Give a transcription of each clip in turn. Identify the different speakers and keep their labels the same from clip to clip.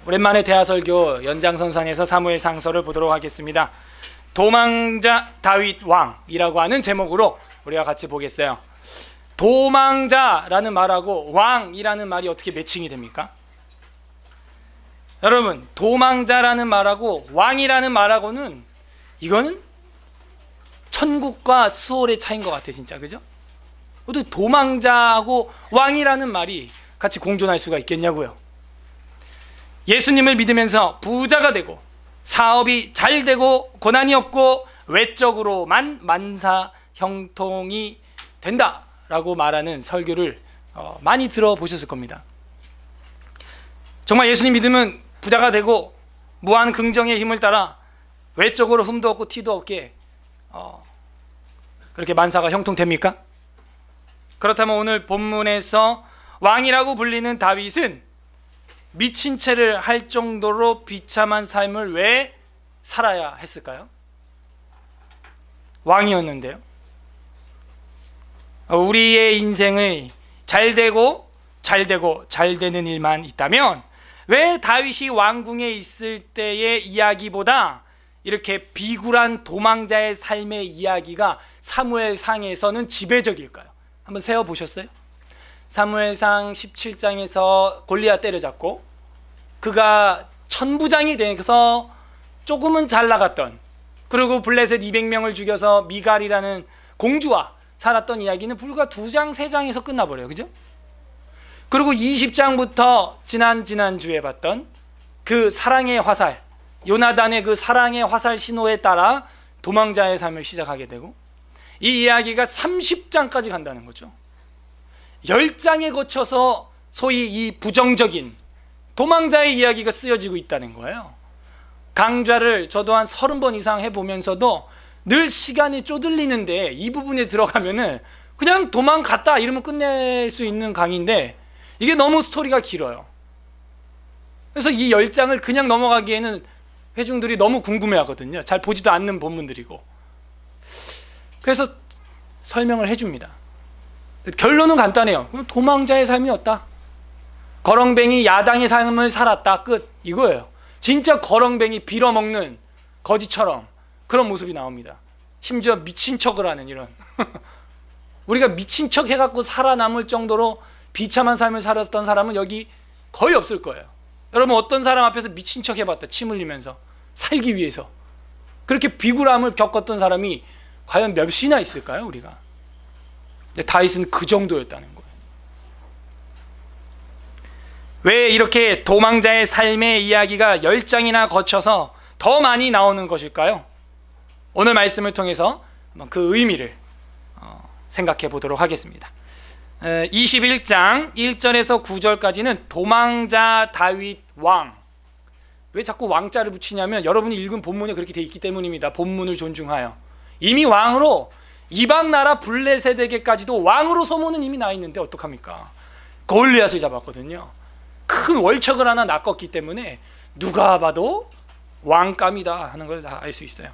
Speaker 1: 오랜만에 대하설교 연장선상에서 사무엘상서를 보도록 하겠습니다. 도망자 다윗 왕이라고 하는 제목으로 우리가 같이 보겠어요. 도망자라는 말하고 왕이라는 말이 어떻게 매칭이 됩니까? 여러분, 도망자라는 말하고 왕이라는 말하고는 이거는 천국과 수월의 차이인 것 같아요, 진짜. 그죠? 어떻게 도망자하고 왕이라는 말이 같이 공존할 수가 있겠냐고요. 예수님을 믿으면서 부자가 되고 사업이 잘 되고 고난이 없고 외적으로만 만사 형통이 된다라고 말하는 설교를 많이 들어보셨을 겁니다. 정말 예수님 믿으면 부자가 되고 무한 긍정의 힘을 따라 외적으로 흠도 없고 티도 없게 그렇게 만사가 형통됩니까? 그렇다면 오늘 본문에서 왕이라고 불리는 다윗은 미친 채를 할 정도로 비참한 삶을 왜 살아야 했을까요? 왕이었는데요. 우리의 인생의 잘 되고 잘 되는 일만 있다면 왜 다윗이 왕궁에 있을 때의 이야기보다 이렇게 비굴한 도망자의 삶의 이야기가 사무엘상에서는 지배적일까요? 한번 세어보셨어요? 사무엘상 17장에서 골리앗 때려잡고 그가 천부장이 돼서 조금은 잘 나갔던, 그리고 블레셋 200명을 죽여서 미갈이라는 공주와 살았던 이야기는 불과 2장, 3장에서 끝나버려요. 그죠? 그리고 20장부터 지난주에 봤던 그 사랑의 화살, 요나단의 그 사랑의 화살 신호에 따라 도망자의 삶을 시작하게 되고, 이 이야기가 30장까지 간다는 거죠. 10장에 거쳐서 소위 이 부정적인 도망자의 이야기가 쓰여지고 있다는 거예요. 강좌를 저도 한 30번 이상 해보면서도 늘 시간이 쪼들리는데 이 부분에 들어가면은 그냥 도망갔다 이러면 끝낼 수 있는 강의인데 이게 너무 스토리가 길어요. 그래서 이 10장을 그냥 넘어가기에는 회중들이 너무 궁금해하거든요. 잘 보지도 않는 본문들이고. 그래서 설명을 해줍니다. 결론은 간단해요. 도망자의 삶이었다. 거렁뱅이 야당의 삶을 살았다. 끝. 이거예요. 진짜 거렁뱅이 빌어먹는 거지처럼 그런 모습이 나옵니다. 심지어 미친 척을 하는 이런 우리가 미친 척 해갖고 살아남을 정도로 비참한 삶을 살았던 사람은 여기 거의 없을 거예요. 여러분, 어떤 사람 앞에서 미친 척 해봤다. 침 흘리면서 살기 위해서 그렇게 비굴함을 겪었던 사람이 과연 몇이나 있을까요? 우리가. 근데 다윗은 그 정도였다는 거예요. 왜 이렇게 도망자의 삶의 이야기가 10장이나 거쳐서 더 많이 나오는 것일까요? 오늘 말씀을 통해서 그 의미를 생각해 보도록 하겠습니다. 21장 1절에서 9절까지는 도망자 다윗 왕. 왜 자꾸 왕자를 붙이냐면 여러분이 읽은 본문에 그렇게 되어 있기 때문입니다. 본문을 존중하여. 이미 왕으로 이방 나라 블레셋에게까지도 왕으로 소문은 이미 나 있는데 어떡합니까? 골리앗을 잡았거든요. 큰 월척을 하나 낚았기 때문에 누가 봐도 왕감이다 하는 걸 다 알 수 있어요.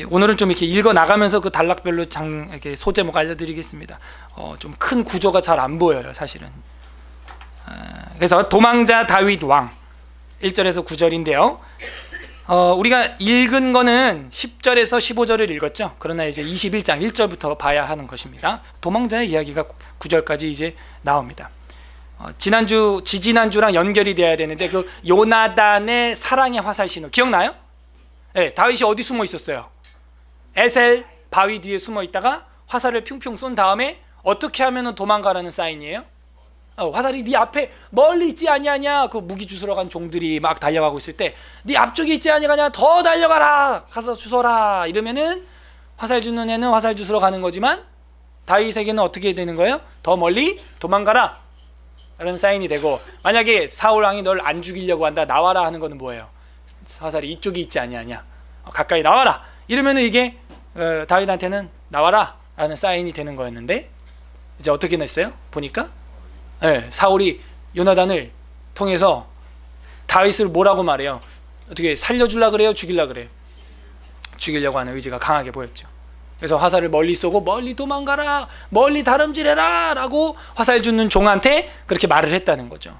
Speaker 1: 오늘은 좀 이렇게 읽어 나가면서 그 단락별로 이렇게 소제목 알려드리겠습니다. 좀 큰 구조가 잘 안 보여요, 사실은. 그래서 도망자 다윗 왕 1절에서 9절인데요. 우리가 읽은 거는 10절에서 15절을 읽었죠. 그러나 이제 21장 1절부터 봐야 하는 것입니다. 도망자의 이야기가 9절까지 이제 나옵니다. 지난주랑 연결이 돼야 되는데 그 요나단의 사랑의 화살 신호 기억나요? 네, 다윗이 어디 숨어 있었어요? 에셀 바위 뒤에 숨어 있다가 화살을 핑핑 쏜 다음에 어떻게 하면 도망가라는 사인이에요? 화살이 네 앞에 멀리 있지 아니하냐. 그 무기 주스러 간 종들이 막 달려가고 있을 때 네 앞쪽에 있지 아니하냐. 더 달려가라. 가서 주서라. 이러면은 화살 주는 애는 화살 주스러 가는 거지만 다윗에게는 어떻게 되는 거예요? 더 멀리 도망가라 라는 사인이 되고, 만약에 사울 왕이 널 안 죽이려고 한다, 나와라 하는 거는 뭐예요? 화살이 이쪽에 있지 아니하냐. 가까이 나와라. 이러면은 이게 다윗한테는 나와라 라는 사인이 되는 거였는데, 이제 어떻게 냈어요? 보니까 사울이 요나단을 통해서 다윗을 뭐라고 말해요? 어떻게 살려주려고 그래요? 죽이려고 그래요? 죽이려고 하는 의지가 강하게 보였죠. 그래서 화살을 멀리 쏘고 멀리 도망가라, 멀리 다름질해라 라고 화살 주는 종한테 그렇게 말을 했다는 거죠.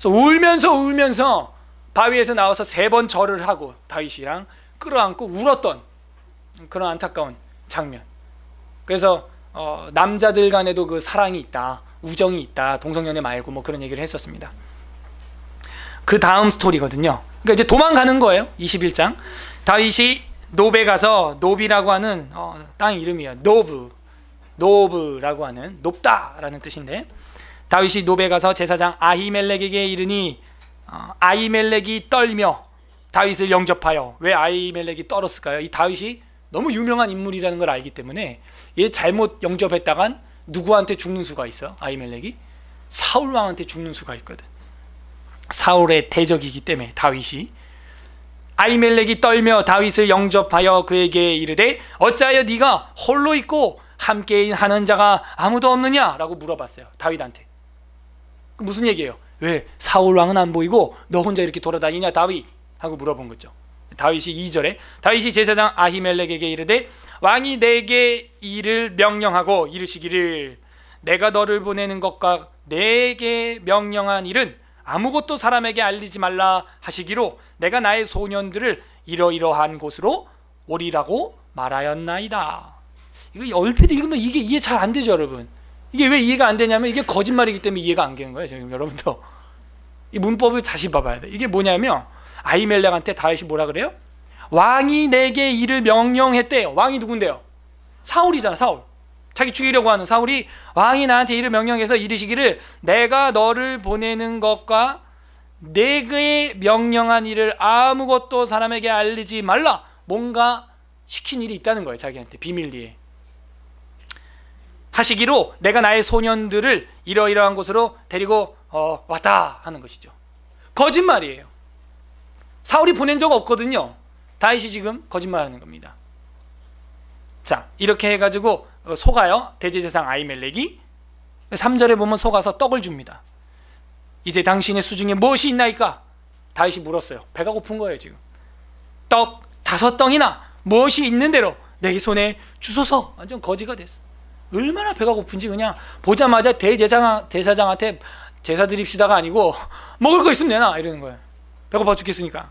Speaker 1: 그래서 울면서 바위에서 나와서 3번 절을 하고 다윗이랑 끌어안고 울었던 그런 안타까운 장면. 그래서 남자들 간에도 그 사랑이 있다, 우정이 있다, 동성연애 말고 뭐 그런 얘기를 했었습니다. 그 다음 스토리거든요. 그러니까 이제 도망가는 거예요. 21장. 다윗이 노베 가서, 노비라고 하는 땅 이름이에요. 노브라고 하는 높다라는 뜻인데, 다윗이 노베 가서 제사장 아히멜렉에게 이르니 아히멜렉이 떨며 다윗을 영접하여. 왜 아히멜렉이 떨었을까요? 이 다윗이 너무 유명한 인물이라는 걸 알기 때문에 얘 잘못 영접했다간 누구한테 죽는 수가 있어? 아히멜렉이 사울 왕한테 죽는 수가 있거든. 사울의 대적이기 때문에 다윗이. 아히멜렉이 떨며 다윗을 영접하여 그에게 이르되 어찌하여 네가 홀로 있고 함께 하는 자가 아무도 없느냐라고 물어봤어요. 다윗한테. 무슨 얘기예요? 왜 사울 왕은 안 보이고 너 혼자 이렇게 돌아다니냐 다윗? 하고 물어본 거죠. 다윗이 2절에 다윗이 제사장 아히멜렉에게 이르되 왕이 내게 이를 명령하고 이르시기를 내가 너를 보내는 것과 내게 명령한 일은 아무것도 사람에게 알리지 말라 하시기로 내가 나의 소년들을 이러이러한 곳으로 오리라고 말하였나이다. 이거 얼핏 읽으면 이게 이해 잘 안 되죠, 여러분. 이게 왜 이해가 안 되냐면 이게 거짓말이기 때문에 이해가 안 되는 거예요. 지금 여러분도 이 문법을 다시 봐봐야 돼. 이게 뭐냐면 아히멜렉한테 다윗이 뭐라 그래요? 왕이 내게 이를 명령했대요. 왕이 누군데요? 사울이잖아, 사울. 자기 죽이려고 하는 사울이 왕이 나한테 이를 명령해서 이르시기를 내가 너를 보내는 것과 내게 명령한 일을 아무것도 사람에게 알리지 말라. 뭔가 시킨 일이 있다는 거예요. 자기한테 비밀리에. 하시기로 내가 나의 소년들을 이러이러한 곳으로 데리고 왔다 하는 것이죠. 거짓말이에요. 사울이 보낸 적 없거든요. 다윗이 지금 거짓말하는 겁니다. 자, 이렇게 해가지고 속아요. 대제사장 아히멜렉이 3절에 보면 속아서 떡을 줍니다. 이제 당신의 수중에 무엇이 있나이까? 다윗이 물었어요. 배가 고픈 거예요 지금. 떡 5덩이나 무엇이 있는 대로 내 손에 주소서. 완전 거지가 됐어. 얼마나 배가 고픈지 그냥 보자마자 대제사장한테 제사 드립시다가 아니고 먹을 거 있으면 내놔 이러는 거예요. 배고파 죽겠으니까.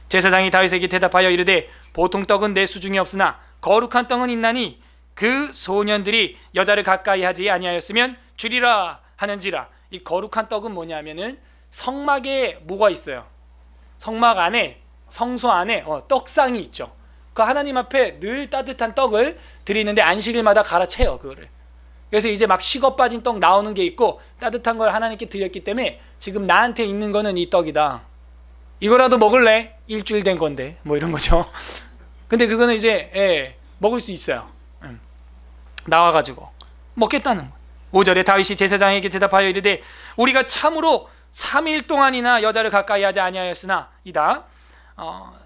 Speaker 1: 제사장이 다윗에게 대답하여 이르되 보통 떡은 내 수중에 없으나 거룩한 떡은 있나니 그 소년들이 여자를 가까이 하지 아니하였으면 주리라 하는지라. 이 거룩한 떡은 뭐냐면은 성막에 뭐가 있어요? 성막 안에, 성소 안에 떡상이 있죠. 그 하나님 앞에 늘 따뜻한 떡을 드리는데 안식일마다 갈아채요 그거를. 그래서 이제 막 식어 빠진 떡 나오는 게 있고 따뜻한 걸 하나님께 드렸기 때문에 지금 나한테 있는 거는 이 떡이다. 이거라도 먹을래? 일주일 된 건데 뭐 이런 거죠. 근데 그거는 이제 먹을 수 있어요. 나와가지고 먹겠다는 거예요. 5절에 다윗이 제사장에게 대답하여 이르되 우리가 참으로 3일 동안이나 여자를 가까이 하지 아니하였으나 이다.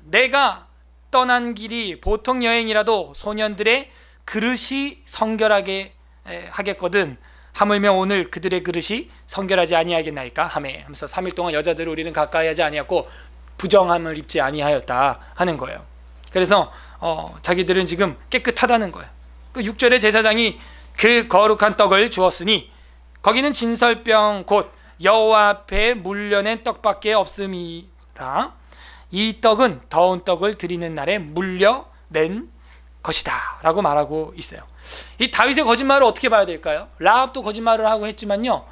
Speaker 1: 내가 떠난 길이 보통 여행이라도 소년들의 그릇이 성결하게 하겠거든. 하물며 오늘 그들의 그릇이 성결하지 아니하겠나이까 하매 하면서 3일 동안 여자들을 우리는 가까이 하지 아니하였고 부정함을 입지 아니하였다 하는 거예요. 그래서 자기들은 지금 깨끗하다는 거예요. 그 6절에 제사장이 그 거룩한 떡을 주었으니 거기는 진설병 곧 여호와 앞에 물려낸 떡밖에 없음이라. 이 떡은 더운 떡을 드리는 날에 물려낸 것이다 라고 말하고 있어요. 이 다윗의 거짓말을 어떻게 봐야 될까요? 라합도 거짓말을 하고 했지만요,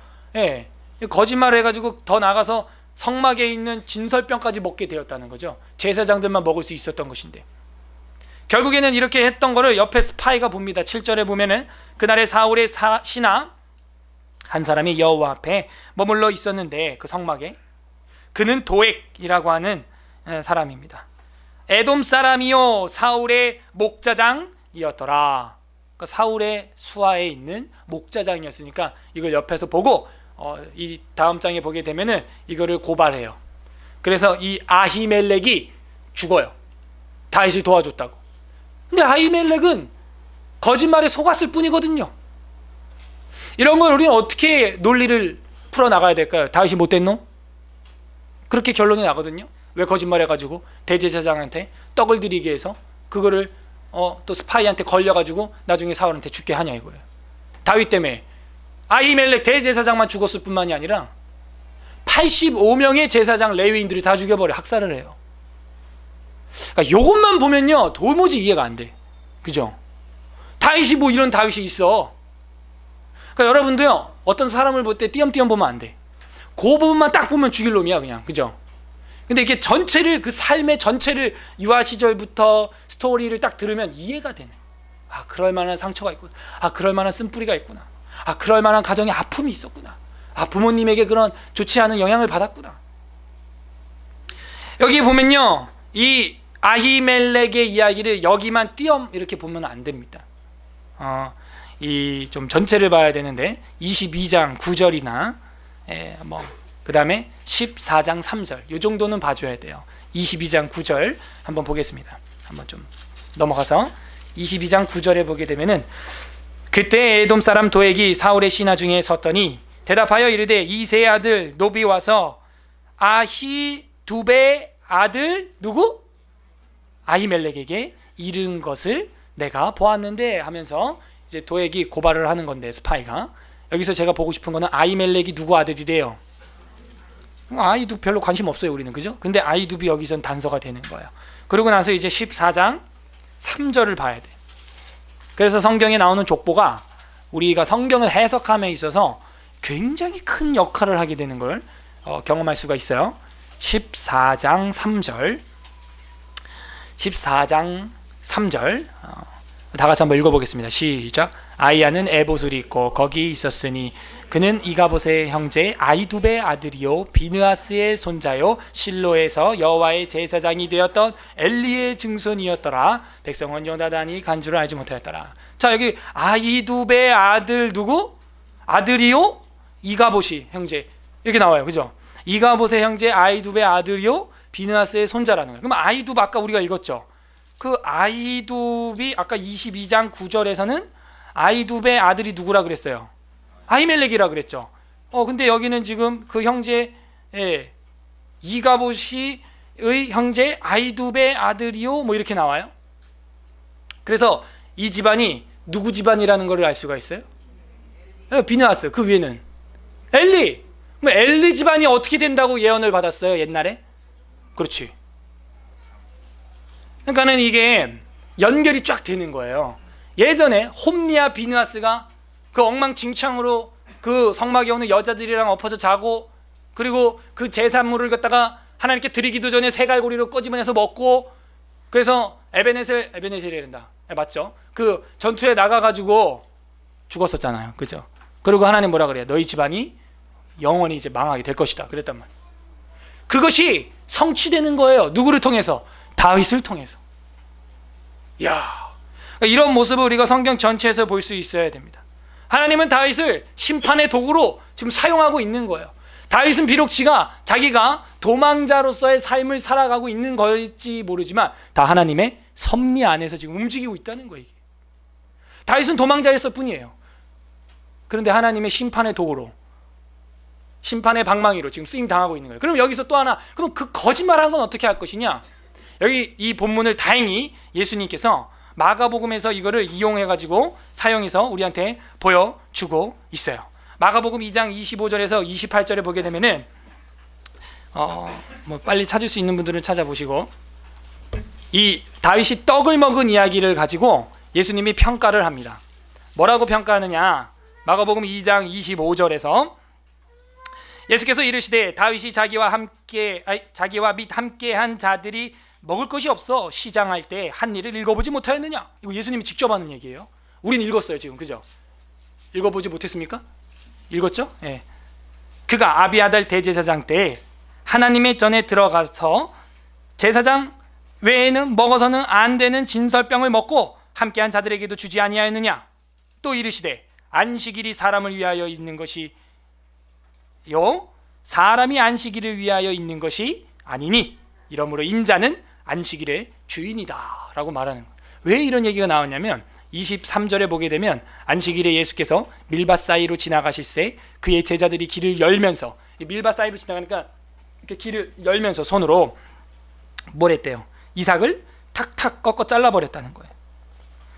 Speaker 1: 거짓말을 해가지고 더 나가서 성막에 있는 진설병까지 먹게 되었다는 거죠. 제사장들만 먹을 수 있었던 것인데 결국에는 이렇게 했던 거를 옆에 스파이가 봅니다. 7절에 보면은 그날에 사울의 신하 한 사람이 여호와 앞에 머물러 있었는데 그 성막에 그는 도액이라고 하는 사람입니다. 에돔 사람이요 사울의 목자장이었더라. 그러니까 사울의 수하에 있는 목자장이었으니까 이걸 옆에서 보고 이 다음 장에 보게 되면은 이거를 고발해요. 그래서 이 아히멜렉이 죽어요. 다윗을 도와줬다고. 근데 아히멜렉은 거짓말에 속았을 뿐이거든요. 이런 걸 우리는 어떻게 논리를 풀어나가야 될까요? 다윗이 못된 놈? 그렇게 결론이 나거든요. 왜 거짓말해가지고 대제사장한테 떡을 드리게 해서 그거를 또 스파이한테 걸려가지고 나중에 사울한테 죽게 하냐 이거예요. 다윗 때문에 아히멜렉 대제사장만 죽었을 뿐만이 아니라 85명의 제사장 레위인들이 다 죽여버려. 학살을 해요. 그러니까 요것만 보면요 도무지 이해가 안 돼. 그죠? 다윗이 뭐 이런 다윗이 있어. 그러니까 여러분도요 어떤 사람을 볼 때 띄엄띄엄 보면 안 돼. 그 부분만 딱 보면 죽일 놈이야 그냥. 그죠? 근데 이렇게 전체를, 그 삶의 전체를 유아 시절부터 스토리를 딱 들으면 이해가 되네. 아, 그럴 만한 상처가 있구나. 아, 그럴 만한 쓴뿌리가 있구나. 아, 그럴 만한 가정에 아픔이 있었구나. 아, 부모님에게 그런 좋지 않은 영향을 받았구나. 여기 보면요 이 아히멜렉의 이야기를 여기만 띄엄 이렇게 보면 안 됩니다. 이 좀 전체를 봐야 되는데 22장 9절이나 그 다음에 14장 3절 이 정도는 봐줘야 돼요. 22장 9절 한번 보겠습니다. 한번 좀 넘어가서 22장 9절에 보게 되면은 그때 에돔 사람 도액이 사울의 신하 중에 섰더니 대답하여 이르되 이새의 아들 노비 와서 아히두베 아들 누구? 아히멜렉에게 이른 것을 내가 보았는데 하면서 이제 도액이 고발을 하는 건데, 스파이가. 여기서 제가 보고 싶은 거는 아히멜렉이 누구 아들이래요? 아히둡 별로 관심 없어요 우리는. 그죠? 근데 아히둡이 여기선 단서가 되는 거예요. 그러고 나서 이제 14장 3절을 봐야 돼. 그래서 성경에 나오는 족보가 우리가 성경을 해석함에 있어서 굉장히 큰 역할을 하게 되는 걸 경험할 수가 있어요. 14장 3절 14장 3절 다 같이 한번 읽어보겠습니다. 시작. 아이야는 에봇을 입고 거기 있었으니 그는 이가봇의 형제 아히둡의 아들이요 비느하스의 손자요 실로에서 여호와의 제사장이 되었던 엘리의 증손이었더라. 백성은 요나단이 간 줄을 알지 못하였더라. 자, 여기 아히둡의 아들 누구? 아들이요 이가봇이 형제 이렇게 나와요. 그죠? 이가봇의 형제 아히둡의 아들이요 비느하스의 손자라는 거예요. 그럼 아히둡 아까 우리가 읽었죠. 그 아히둡이 아까 22장 9절에서는 아히둡의 아들이 누구라 그랬어요? 아히멜렉이라 그랬죠. 근데 여기는 지금 그 형제 이가봇의 형제 아히둡의 아들이요 뭐 이렇게 나와요. 그래서 이 집안이 누구 집안이라는 걸 알 수가 있어요? 비느하스. 그 위에는 엘리. 엘리 집안이 어떻게 된다고 예언을 받았어요 옛날에? 그렇지. 그러니까는 이게 연결이 쫙 되는 거예요. 예전에 홈리와 비느하스가 그 엉망진창으로 그 성막에 오는 여자들이랑 엎어져 자고, 그리고 그 제산물을 갖다가 하나님께 드리기도 전에 새갈고리로 꺼집어내서 먹고, 그래서 에베네셀이란다. 맞죠? 그 전투에 나가가지고 죽었었잖아요. 그죠? 그리고 하나님 뭐라 그래요? 너희 집안이 영원히 이제 망하게 될 것이다. 그랬단 말이에요. 그것이 성취되는 거예요. 누구를 통해서? 다윗을 통해서. 야, 이런 모습을 우리가 성경 전체에서 볼 수 있어야 됩니다. 하나님은 다윗을 심판의 도구로 지금 사용하고 있는 거예요. 다윗은 비록 자기가 도망자로서의 삶을 살아가고 있는 걸지 모르지만 다 하나님의 섭리 안에서 지금 움직이고 있다는 거예요. 다윗은 도망자였을 뿐이에요. 그런데 하나님의 심판의 도구로, 심판의 방망이로 지금 쓰임 당하고 있는 거예요. 그럼 여기서 또 하나, 그럼 그 거짓말한 건 어떻게 할 것이냐? 여기 이 본문을 다행히 예수님께서 마가복음에서 이거를 이용해가지고 사용해서 우리한테 보여주고 있어요. 마가복음 2장 25절에서 28절에 보게 되면은 뭐 빨리 찾을 수 있는 분들은 찾아보시고, 이 다윗이 떡을 먹은 이야기를 가지고 예수님이 평가를 합니다. 뭐라고 평가하느냐? 마가복음 2장 25절에서 예수께서 이르시되 다윗이 자기와 및 함께한 자들이 먹을 것이 없어 시장할 때 한 일을 읽어보지 못하였느냐? 이거 예수님이 직접 하는 얘기예요. 우린 읽었어요 지금. 그죠? 읽어보지 못했습니까? 읽었죠? 예. 그가 아비아달 대제사장 때 하나님의 전에 들어가서 제사장 외에는 먹어서는 안 되는 진설병을 먹고 함께한 자들에게도 주지 아니하였느냐? 또 이르시되 안식일이 사람을 위하여 있는 것이 사람이 안식일을 위하여 있는 것이 아니니 이러므로 인자는 안식일의 주인이다 라고 말하는 거예요. 왜 이런 얘기가 나왔냐면 23절에 보게 되면 안식일에 예수께서 밀밭 사이로 지나가실새 그의 제자들이 길을 열면서, 밀밭 사이로 지나가니까 이렇게 길을 열면서 손으로 뭘 했대요? 이삭을 탁탁 꺾어 잘라버렸다는 거예요.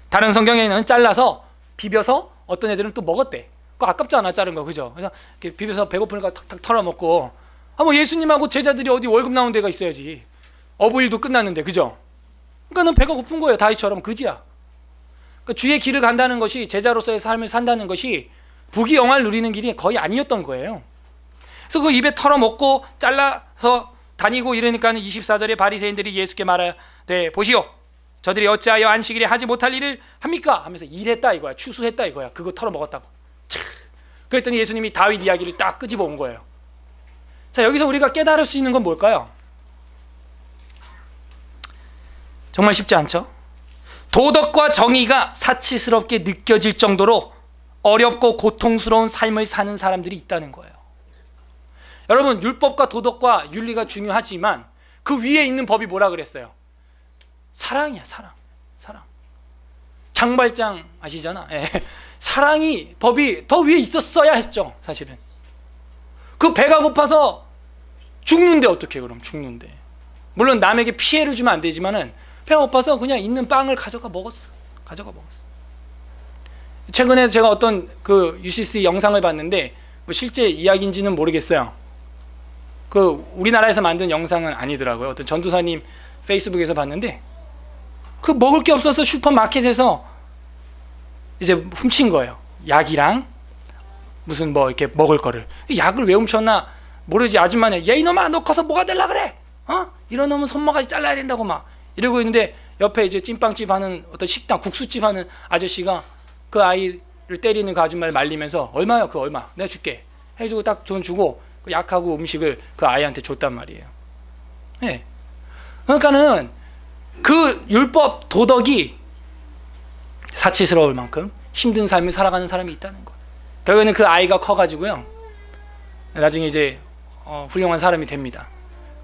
Speaker 1: 다른 성경에는 잘라서 비벼서 어떤 애들은 또 먹었대. 그거 아깝지 않아 자른 거. 그죠? 그래서 이렇게 비벼서 배고프니까 탁탁 털어먹고 뭐 예수님하고 제자들이 어디 월급 나온 데가 있어야지. 어부일도 끝났는데, 그죠? 그러니까는 배가 고픈 거예요. 다윗처럼 그지야. 그러니까 주의 길을 간다는 것이, 제자로서의 삶을 산다는 것이 부귀영화를 누리는 길이 거의 아니었던 거예요. 그래서 그 입에 털어먹고 잘라서 다니고 이러니까 24절에 바리새인들이 예수께 말하되 보시오, 저들이 어찌하여 안식일에 하지 못할 일을 합니까? 하면서 일했다 이거야. 추수했다 이거야. 그거 털어먹었다고. 그랬더니 예수님이 다윗 이야기를 딱 끄집어 온 거예요. 자, 여기서 우리가 깨달을 수 있는 건 뭘까요? 정말 쉽지 않죠? 도덕과 정의가 사치스럽게 느껴질 정도로 어렵고 고통스러운 삶을 사는 사람들이 있다는 거예요. 여러분, 율법과 도덕과 윤리가 중요하지만 그 위에 있는 법이 뭐라 그랬어요? 사랑이야, 사랑. 장발장 아시잖아. 예. 사랑이, 법이 더 위에 있었어야 했죠, 사실은. 그 배가 고파서 죽는데 어떻게, 그럼 죽는데. 물론 남에게 피해를 주면 안 되지만은 배가 고파서 그냥 있는 빵을 가져가 먹었어. 최근에 제가 어떤 그 UCC 영상을 봤는데, 뭐 실제 이야기인지는 모르겠어요. 그 우리나라에서 만든 영상은 아니더라고요. 어떤 전도사님 페이스북에서 봤는데, 그 먹을 게 없어서 슈퍼마켓에서 이제 훔친 거예요. 약이랑 무슨 뭐 이렇게 먹을 거를. 약을 왜 훔쳤나 모르지. 아줌마는 야 이놈아, 너 커서 뭐가 될라 그래? 이런 놈은 손모가지 잘라야 된다고 막 이러고 있는데, 옆에 이제 찐빵집 하는 어떤 식당, 국수집 하는 아저씨가 그 아이를 때리는 그 아줌마를 말리면서 얼마야? 그 얼마? 내가 줄게 해주고 딱 돈 주고 그 약하고 음식을 그 아이한테 줬단 말이에요. 네. 그러니까는 그 율법 도덕이 사치스러울 만큼 힘든 삶을 살아가는 사람이 있다는 거예요. 결국에는 그 아이가 커가지고요, 나중에 이제 훌륭한 사람이 됩니다.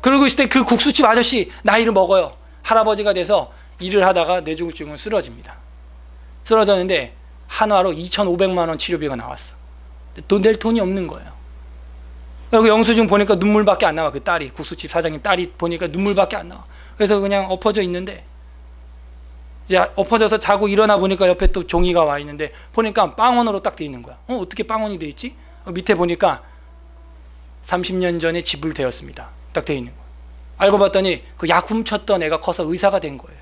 Speaker 1: 그러고 있을 때 그 국수집 아저씨 나이를 먹어요. 할아버지가 돼서 일을 하다가 뇌졸중을 쓰러집니다. 쓰러졌는데 한화로 2,500만 원 치료비가 나왔어. 돈 낼 돈이 없는 거예요. 그리고 영수증 보니까 눈물밖에 안 나와. 그 딸이, 국수집 사장님 딸이 보니까 눈물밖에 안 나와. 그래서 그냥 엎어져 있는데, 이제 엎어져서 자고 일어나 보니까 옆에 또 종이가 와 있는데, 보니까 빵원으로 딱 돼 있는 거야. 어떻게 빵원이 돼 있지? 밑에 보니까 30년 전에 지불되었습니다. 딱 돼 있는 거야. 알고 봤더니 그 약 훔쳤던 애가 커서 의사가 된 거예요.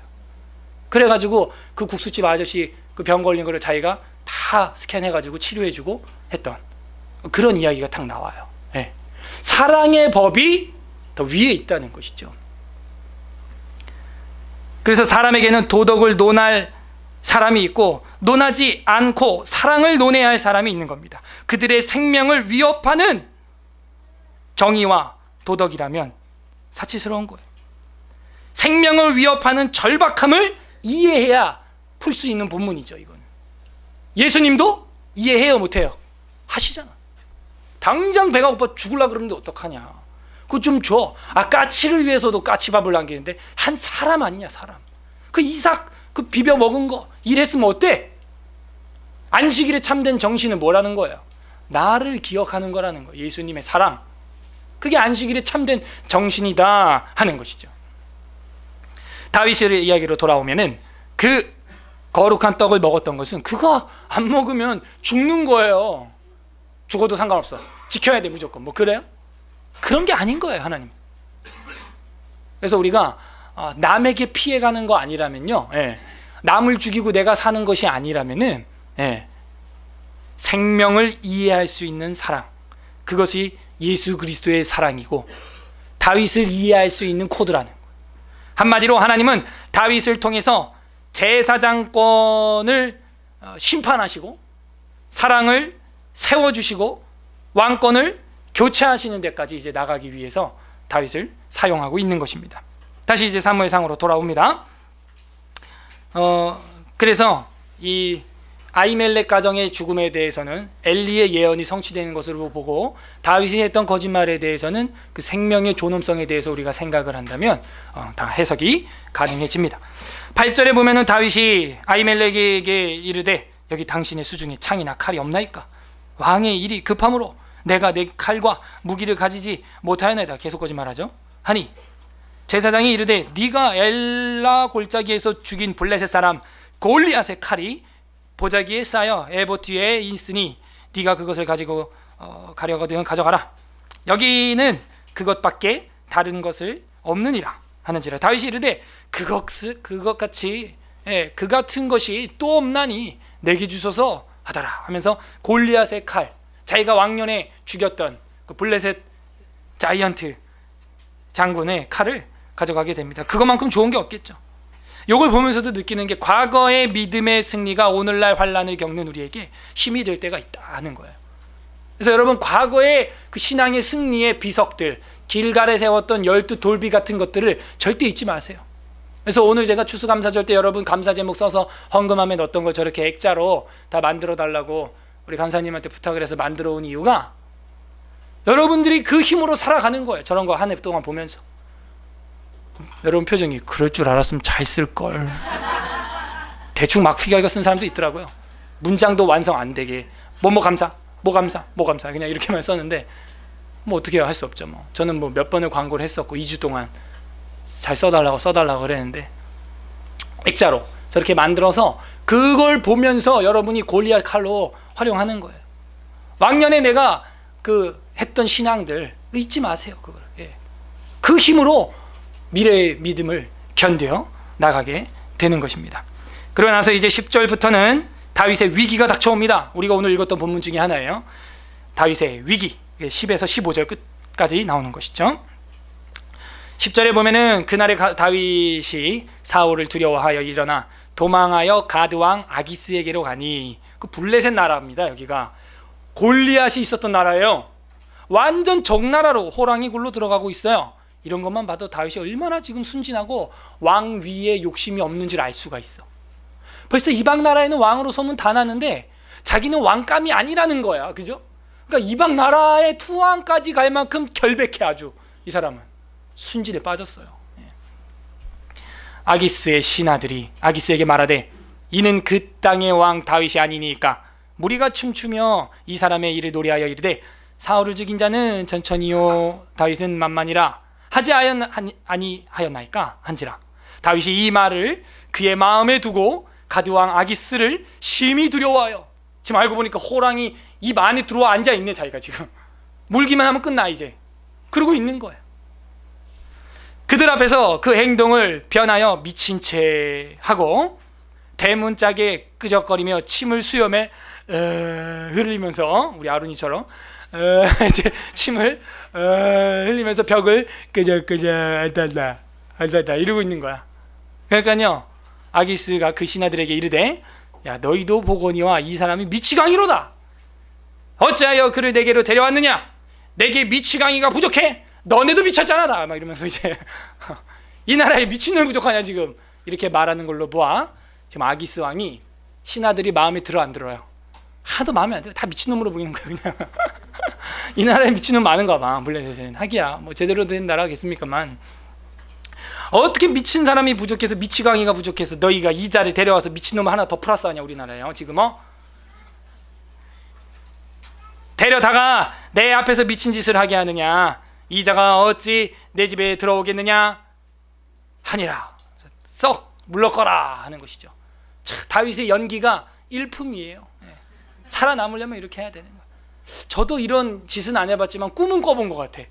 Speaker 1: 그래가지고 그 국수집 아저씨 그 병 걸린 거를 자기가 다 스캔해가지고 치료해주고 했던 그런 이야기가 딱 나와요. 네. 사랑의 법이 더 위에 있다는 것이죠. 그래서 사람에게는 도덕을 논할 사람이 있고, 논하지 않고 사랑을 논해야 할 사람이 있는 겁니다. 그들의 생명을 위협하는 정의와 도덕이라면 사치스러운 거예요. 생명을 위협하는 절박함을 이해해야 풀 수 있는 본문이죠. 이거는 예수님도 이해해요, 못해요? 하시잖아. 당장 배가 고파 죽으려고 그러는데 어떡하냐. 그거 좀 줘. 까치를 위해서도 까치밥을 남기는데 한 사람 아니냐, 사람. 그 이삭 그 비벼 먹은 거 일했으면 어때? 안식일에 참된 정신은 뭐라는 거예요? 나를 기억하는 거라는 거예요. 예수님의 사랑. 그게 안식일에 참된 정신이다 하는 것이죠. 다윗의 이야기로 돌아오면은, 그 거룩한 떡을 먹었던 것은 그거 안 먹으면 죽는 거예요. 죽어도 상관없어. 지켜야 돼 무조건. 뭐 그래요? 그런 게 아닌 거예요, 하나님. 그래서 우리가 남에게 피해가는 거 아니라면요, 남을 죽이고 내가 사는 것이 아니라면은, 생명을 이해할 수 있는 사랑, 그것이 예수 그리스도의 사랑이고 다윗을 이해할 수 있는 코드라는 거예요. 한마디로 하나님은 다윗을 통해서 제사장권을 심판하시고 사랑을 세워주시고 왕권을 교체하시는 데까지 이제 나가기 위해서 다윗을 사용하고 있는 것입니다. 다시 이제 사무엘상으로 돌아옵니다. 그래서 이 아히멜렉 가정의 죽음에 대해서는 엘리의 예언이 성취되는 것으로 보고, 다윗이 했던 거짓말에 대해서는 그 생명의 존엄성에 대해서 우리가 생각을 한다면 다 해석이 가능해집니다. 8절에 보면은 다윗이 아히멜렉에게 이르되 여기 당신의 수중에 창이나 칼이 없나이까? 왕의 일이 급함으로 내가 내 칼과 무기를 가지지 못하였나이다. 계속 거짓말하죠. 하니 제사장이 이르되 네가 엘라 골짜기에서 죽인 블레셋 사람 골리앗의 칼이 보자기에 쌓여 에봇 뒤에 있으니 네가 그것을 가지고 가려거든 가져가라. 여기는 그것밖에 다른 것을 없느니라 하는지라. 다윗이 이르되 그것 같이 그 같은 것이 또 없나니 내게 주소서 하더라 하면서 골리앗의 칼, 자기가 왕년에 죽였던 그 블레셋 자이언트 장군의 칼을 가져가게 됩니다. 그것만큼 좋은 게 없겠죠. 이걸 보면서도 느끼는 게 과거의 믿음의 승리가 오늘날 환란을 겪는 우리에게 힘이 될 때가 있다는 거예요. 그래서 여러분, 과거의 그 신앙의 승리의 비석들, 길갈에 세웠던 12돌비 같은 것들을 절대 잊지 마세요. 그래서 오늘 제가 추수감사절 때 여러분 감사 제목 써서 헌금함에 넣었던 걸 저렇게 액자로 다 만들어 달라고 우리 간사님한테 부탁을 해서 만들어 온 이유가, 여러분들이 그 힘으로 살아가는 거예요. 저런 거 한 해 동안 보면서. 여러분 표정이, 그럴 줄 알았으면 잘 쓸걸. 대충 막 휘갈겨 쓴 사람도 있더라고요. 문장도 완성 안 되게 뭐 감사 그냥 이렇게만 썼는데 뭐 어떻게 할 수 없죠. 뭐 저는 뭐 몇 번을 광고를 했었고 2주 동안 잘 써달라고 그랬는데, 액자로 저렇게 만들어서 그걸 보면서 여러분이 골리앗 칼로 활용하는 거예요. 왕년에 내가 그 했던 신앙들 잊지 마세요. 그걸. 그 힘으로 미래의 믿음을 견뎌 나가게 되는 것입니다. 그러고 나서 이제 10절부터는 다윗의 위기가 닥쳐옵니다. 우리가 오늘 읽었던 본문 중에 하나예요. 다윗의 위기, 10에서 15절 끝까지 나오는 것이죠. 10절에 보면은 그날에 다윗이 사울을 두려워하여 일어나 도망하여 가드왕 아기스에게로 가니, 그 블레셋 나라입니다. 여기가 골리앗이 있었던 나라예요. 완전 적나라로 호랑이 굴로 들어가고 있어요. 이런 것만 봐도 다윗이 얼마나 지금 순진하고 왕 위에 욕심이 없는 줄 알 수가 있어. 벌써 이방 나라에는 왕으로 소문 다 나는데 자기는 왕감이 아니라는 거야. 그죠? 그러니까 이방 나라의 투왕까지 갈 만큼 결백해. 아주 이 사람은 순진에 빠졌어요. 아기스의 신하들이 아기스에게 말하되 이는 그 땅의 왕 다윗이 아니니까 무리가 춤추며 이 사람의 일을 노래하여 이르되 사울을 죽인 자는 천천히요 다윗은 만만이라 하지 아니하였나이까 한지라. 다윗이 이 말을 그의 마음에 두고 가드왕 아기스를 심히 두려워하여, 지금 알고 보니까 호랑이 입 안에 들어와 앉아 있네. 자기가 지금 물기만 하면 끝나 이제 그러고 있는 거예요. 그들 앞에서 그 행동을 변하여 미친 채 하고 대문짝에 끄적거리며 침을 수염에 흘리면서, 우리 아론이처럼 이제 침을 흘리면서 벽을 끄적끄적 알다다 이러고 있는 거야. 그러니까요, 아기스가 그 신하들에게 이르되 야, 너희도 보거니와 이 사람이 미치광이로다. 어찌하여 그를 내게로 데려왔느냐? 내게 미치광이가 부족해? 너네도 미쳤잖아. 막 이러면서 이제 이 나라에 미친놈이 부족하냐 지금, 이렇게 말하는 걸로 보아 지금 아기스 왕이 신하들이 마음에 들어 안 들어요? 하나도 마음에 안 들어요. 다 미친놈으로 보이는 거예요 그냥. 이 나라에 미친놈 많은가 봐. 블레셋은 하기야 뭐 제대로 된 나라겠습니까만, 어떻게 미친 사람이 부족해서 미치광이가 부족해서 너희가 이 자를 데려와서 미친놈 하나 더 플러스 하냐 우리나라에요 지금. 데려다가 내 앞에서 미친 짓을 하게 하느냐? 이 자가 어찌 내 집에 들어오겠느냐 하니라. 썩 물러거라 하는 것이죠. 참, 다윗의 연기가 일품이에요. 살아남으려면 이렇게 해야 되는 거예요. 저도 이런 짓은 안 해봤지만 꿈은 꿔본 것 같아.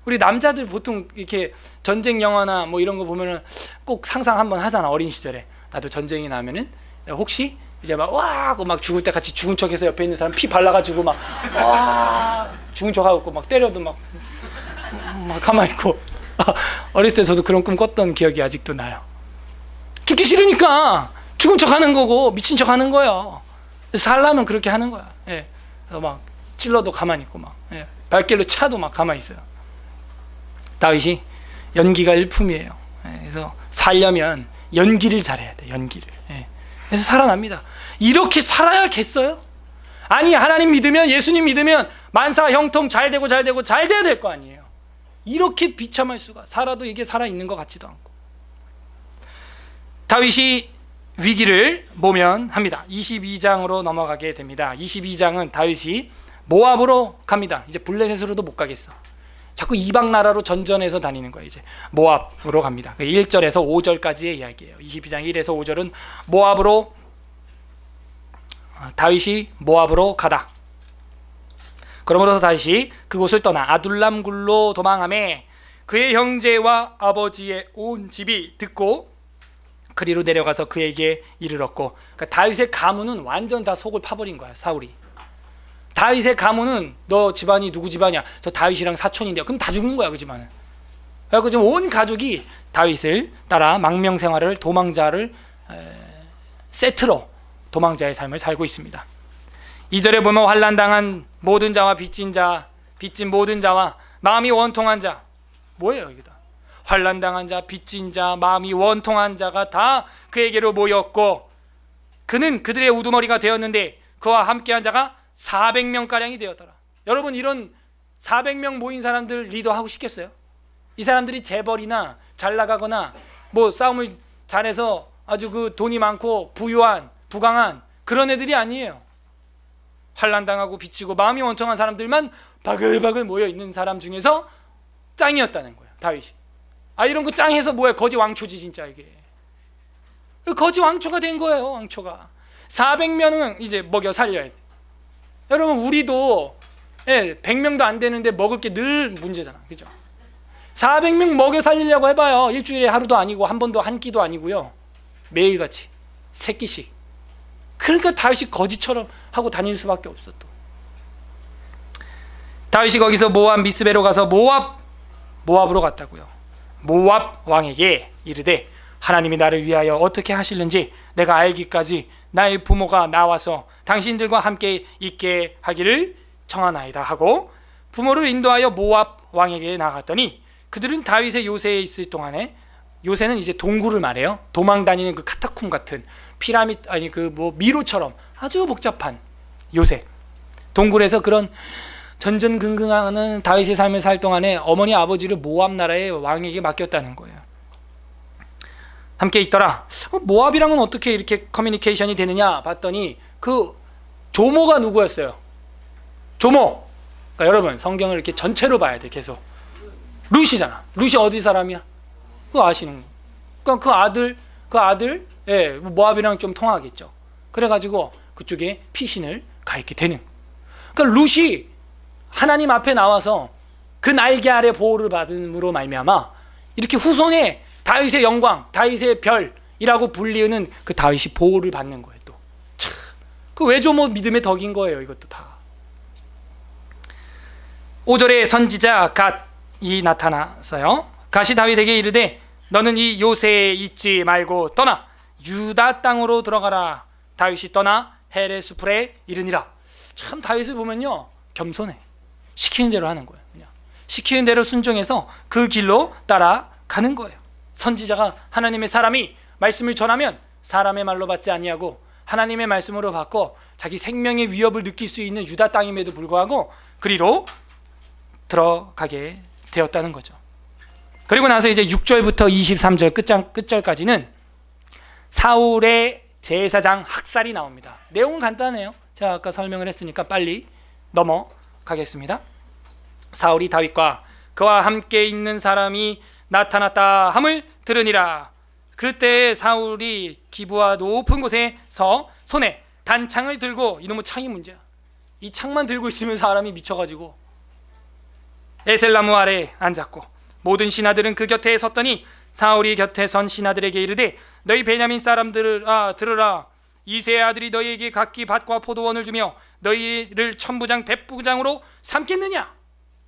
Speaker 1: 우리 남자들 보통 이렇게 전쟁 영화나 뭐 이런 거 보면은 꼭 상상 한번 하잖아. 어린 시절에 나도 전쟁이 나면은 혹시 이제 막 와 하고 막 죽을 때 같이 죽은 척해서 옆에 있는 사람 피 발라가지고 막 와 죽은 척하고 막 때려도 막 가만히 있고. 어렸을 때 저도 그런 꿈 꿨던 기억이 아직도 나요. 죽기 싫으니까 죽은 척하는 거고 미친 척하는 거예요. 살려면 그렇게 하는 거야. 그래서 막 찔러도 가만히 있고 막 발길로 차도 막 가만히 있어요. 다윗이 연기가 일품이에요. 그래서 살려면 연기를 잘해야 돼. 연기를. 그래서 살아납니다. 이렇게 살아야겠어요? 아니, 하나님 믿으면, 예수님 믿으면 만사 형통 잘 되고 잘 돼야 될 거 아니에요. 이렇게 비참할 수가. 살아도 이게 살아있는 것 같지도 않고. 다윗이 위기를 모면합니다. 22장으로 넘어가게 됩니다. 22장은 다윗이 모압으로 갑니다. 이제 블레셋으로도 못 가겠어. 자꾸 이방 나라로 전전해서 다니는 거예요. 이제 모압으로 갑니다. 1절에서 5절까지의 이야기예요. 22장 1에서 5절은 모압으로, 다윗이 모압으로 가다. 그러므로 다시 그곳을 떠나 아둘람 굴로 도망하매 그의 형제와 아버지의 온 집이 듣고 그리로 내려가서 그에게 이르렀고, 그러니까 다윗의 가문은 완전 다 속을 파버린 거야. 사울이. 다윗의 가문은 너 집안이 누구 집안이야? 저 다윗이랑 사촌인데요. 그럼 다 죽는 거야, 그 집안은. 그래서 지금 온 가족이 다윗을 따라 망명생활을, 도망자를 세트로 도망자의 삶을 살고 있습니다. 2절에 보면 환난당한 모든 자와 빚진 모든 자와 마음이 원통한 자, 뭐예요 이게 다? 환난당한 자, 빚진 자, 마음이 원통한 자가 다 그에게로 모였고 그는 그들의 우두머리가 되었는데 그와 함께한 자가 400명가량이 되었더라. 여러분, 이런 400명 모인 사람들 리더하고 싶겠어요? 이 사람들이 재벌이나 잘 나가거나 뭐 싸움을 잘해서 아주 그 돈이 많고 부유한 부강한 그런 애들이 아니에요. 환난당하고 빚지고 마음이 원통한 사람들만 바글바글 모여 있는 사람 중에서 짱이었다는 거예요, 다윗이. 이런 거 짱해서 뭐야, 거지 왕초지 진짜. 이게 거지 왕초가 된 거예요. 왕초가 400명은 이제 먹여 살려야 돼. 여러분, 우리도 100명도 안 되는데 먹을 게 늘 문제잖아, 그죠? 400명 먹여 살리려고 해봐요. 일주일에 하루도 아니고 한 번도 한 끼도 아니고요, 매일같이 3끼씩. 그러니까 다윗이 거지처럼 하고 다닐 수밖에 없어. 또 다윗이 거기서 모압 미스베로 가서 모압으로 갔다고요. 모압 왕에게 이르되 하나님이 나를 위하여 어떻게 하실는지 내가 알기까지 나의 부모가 나와서 당신들과 함께 있게 하기를 청하나이다 하고 부모를 인도하여 모압 왕에게 나갔더니 그들은 다윗의 요새에 있을 동안에, 요새는 이제 동굴을 말해요. 도망 다니는 그 카타콤 같은 피라미드, 아니 그 뭐 미로처럼 아주 복잡한 요새 동굴에서 그런 전전긍긍하는 다윗의 삶을 살 동안에 어머니 아버지를 모압 나라의 왕에게 맡겼다는 거예요. 함께 있더라. 모압이랑은 어떻게 이렇게 커뮤니케이션이 되느냐 봤더니 그 조모가 누구였어요? 조모. 그러니까 여러분, 성경을 이렇게 전체로 봐야 돼. 계속 룻이잖아. 룻이 어디 사람이야? 그거 아시는 거. 그러니까 그 아들 모압이랑 좀 통하겠죠. 그래가지고 그쪽에 피신을 가 있게 되는. 그러니까 룻이 하나님 앞에 나와서 그 날개 아래 보호를 받음으로 말미암아 이렇게 후손에 다윗의 영광, 다윗의 별이라고 불리우는 그 다윗이 보호를 받는 거예요. 또 그 외조모 믿음의 덕인 거예요. 이것도 다. 5절에 선지자 갓이 나타났어요. 갓이 다윗에게 이르되 너는 이 요새에 있지 말고 떠나 유다 땅으로 들어가라. 다윗이 떠나 헤레스풀에 이르니라. 참 다윗을 보면요, 겸손해. 시키는 대로 하는 거예요. 그냥 시키는 대로 순종해서 그 길로 따라가는 거예요. 선지자가 하나님의 사람이 말씀을 전하면 사람의 말로 받지 아니하고 하나님의 말씀으로 받고 자기 생명의 위협을 느낄 수 있는 유다 땅임에도 불구하고 그리로 들어가게 되었다는 거죠. 그리고 나서 이제 6절부터 23절 끝절까지는 사울의 제사장 학살이 나옵니다. 내용은 간단해요. 제가 아까 설명을 했으니까 빨리 넘어가겠습니다. 사울이 다윗과 그와 함께 있는 사람이 나타났다 함을 들으니라. 그때 사울이 기브와 높은 곳에 서 손에 단창을 들고, 이놈의 창이 문제야. 이 창만 들고 있으면 사람이 미쳐가지고 에셀나무 아래 앉았고 모든 신하들은 그 곁에 섰더니 사울이 곁에 선 신하들에게 이르되 너희 베냐민 사람들아 들으라. 이새의 아들이 너희에게 각기 밭과 포도원을 주며 너희를 천부장 백부장으로 삼겠느냐?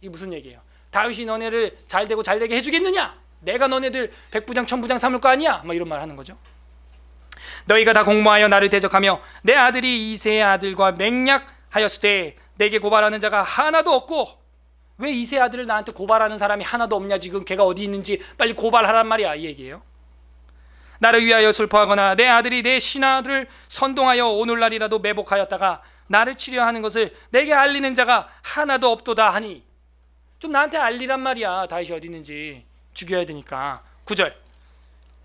Speaker 1: 이게 무슨 얘기예요? 다윗이 너네를 잘되고 잘되게 해주겠느냐? 내가 너네들 백부장 천부장 삼을 거 아니야? 막 이런 말 하는 거죠. 너희가 다 공모하여 나를 대적하며 내 아들이 이새의 아들과 맹약하였을 때 내게 고발하는 자가 하나도 없고, 왜 이새의 아들을 나한테 고발하는 사람이 하나도 없냐? 지금 걔가 어디 있는지 빨리 고발하란 말이야, 이 얘기예요. 나를 위하여 슬퍼하거나 내 아들이 내 신하들을 선동하여 오늘날이라도 매복하였다가 나를 치려하는 것을 내게 알리는 자가 하나도 없도다 하니, 좀 나한테 알리란 말이야. 다윗이 어디 있는지 죽여야 되니까. 9절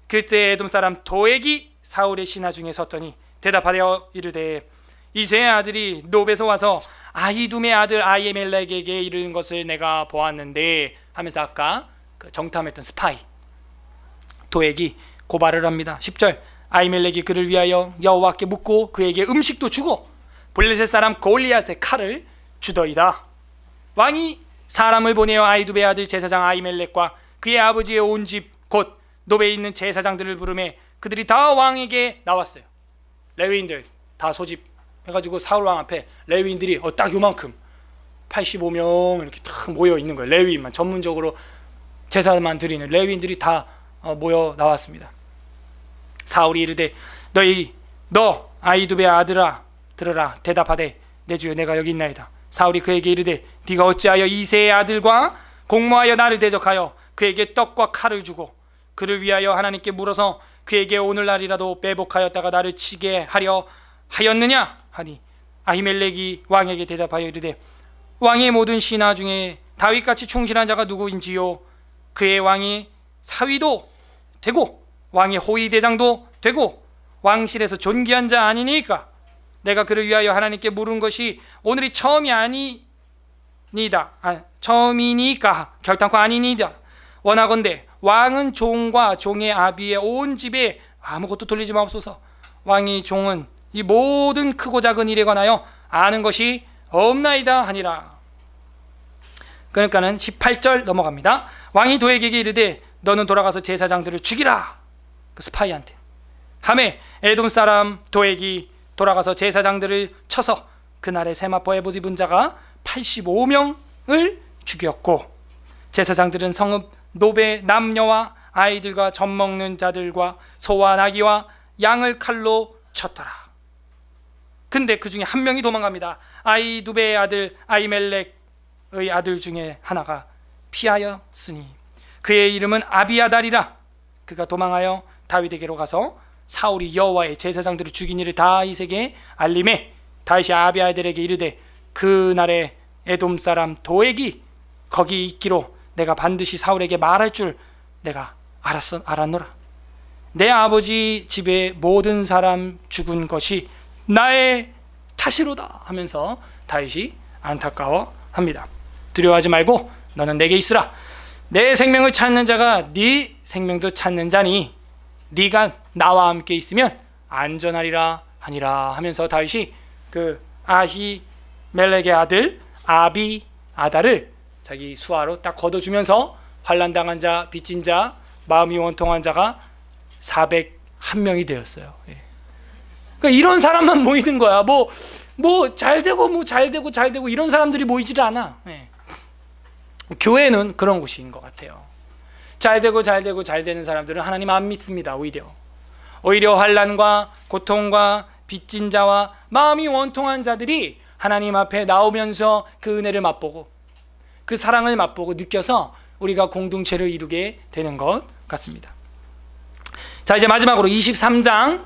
Speaker 1: 그때 에돔 사람 도액이 사울의 신하 중에 섰더니 대답하여 이르되 이새의 아들이 노베에서 와서 아히둠의 아들 아히멜렉에게 이르는 것을 내가 보았는데 하면서 아까 그 정탐했던 스파이 도액이 고발을 합니다. 10절 아히멜렉이 그를 위하여 여호와께 묻고 그에게 음식도 주고 블레셋 사람 골리앗의 칼을 주더이다. 왕이 사람을 보내어 아히두베의 아들 제사장 아히멜렉과 그의 아버지의 온 집 곧 노베에 있는 제사장들을 부르매 그들이 다 왕에게 나왔어요. 레위인들 다 소집해가지고 사울 왕 앞에 레위인들이 딱 요만큼 85명 이렇게 딱 모여 있는 거예요. 레위인만, 전문적으로 제사만 드리는 레위인들이 다 모여 나왔습니다. 사울이 이르되 너 아히두베의 아들아 들으라. 대답하되 내 주여 내가 여기 있나이다. 사울이 그에게 이르되 네가 어찌하여 이새의 아들과 공모하여 나를 대적하여 그에게 떡과 칼을 주고 그를 위하여 하나님께 물어서 그에게 오늘날이라도 빼복하였다가 나를 치게 하려 하였느냐 하니 아히멜렉이 왕에게 대답하여 이르되 왕의 모든 신하 중에 다윗같이 충실한 자가 누구인지요? 그의 왕이 사위도 되고 왕의 호위 대장도 되고 왕실에서 존귀한 자 아니니까 내가 그를 위하여 하나님께 물은 것이 오늘이 처음이니까 결단코 아니니이다. 원하건대 왕은 종과 종의 아비의 온 집에 아무것도 돌리지 마옵소서. 왕이 종은 이 모든 크고 작은 일에 관하여 아는 것이 없나이다 하니라. 그러니까는 18절 넘어갑니다. 왕이 도에게 이르되 너는 돌아가서 제사장들을 죽이라. 그 스파이한테 하매 에돔 사람 도액이 돌아가서 제사장들을 쳐서 그날에 세마포 에봇 입은 자가 85명을 죽였고 제사장들은 성읍 노베 남녀와 아이들과 젖 먹는 자들과 소와 나귀와 양을 칼로 쳤더라. 근데 그 중에 한 명이 도망갑니다. 아히두베의 아들 아히멜렉의 아들 중에 하나가 피하였으니 그의 이름은 아비아달이라. 그가 도망하여 다윗에게로 가서 사울이 여호와의 제사장들을 죽인 일을 다윗에게 알림해 다윗이 아비아달에게 이르되 그날에 에돔 사람 도액이 거기 있기로 내가 반드시 사울에게 말할 줄 내가 알았노라. 내 아버지 집의 모든 사람 죽은 것이 나의 탓이로다 하면서 다윗이 안타까워합니다. 두려워하지 말고 너는 내게 있으라. 내 생명을 찾는 자가 네 생명도 찾는 자니 네가 나와 함께 있으면 안전하리라 하니라 하면서 다윗이 그 아히멜렉의 아들 아비아달을 자기 수하로 딱 걷어주면서 환난당한 자, 빚진 자, 마음이 원통한 자가 401명이 되었어요. 그러니까 이런 사람만 모이는 거야. 뭐 잘 되고 이런 사람들이 모이질 않아. 교회는 그런 곳인 것 같아요. 잘 되는 사람들은 하나님 안 믿습니다. 오히려 환난과 고통과 빚진 자와 마음이 원통한 자들이 하나님 앞에 나오면서 그 은혜를 맛보고 그 사랑을 맛보고 느껴서 우리가 공동체를 이루게 되는 것 같습니다. 자, 이제 마지막으로 23장은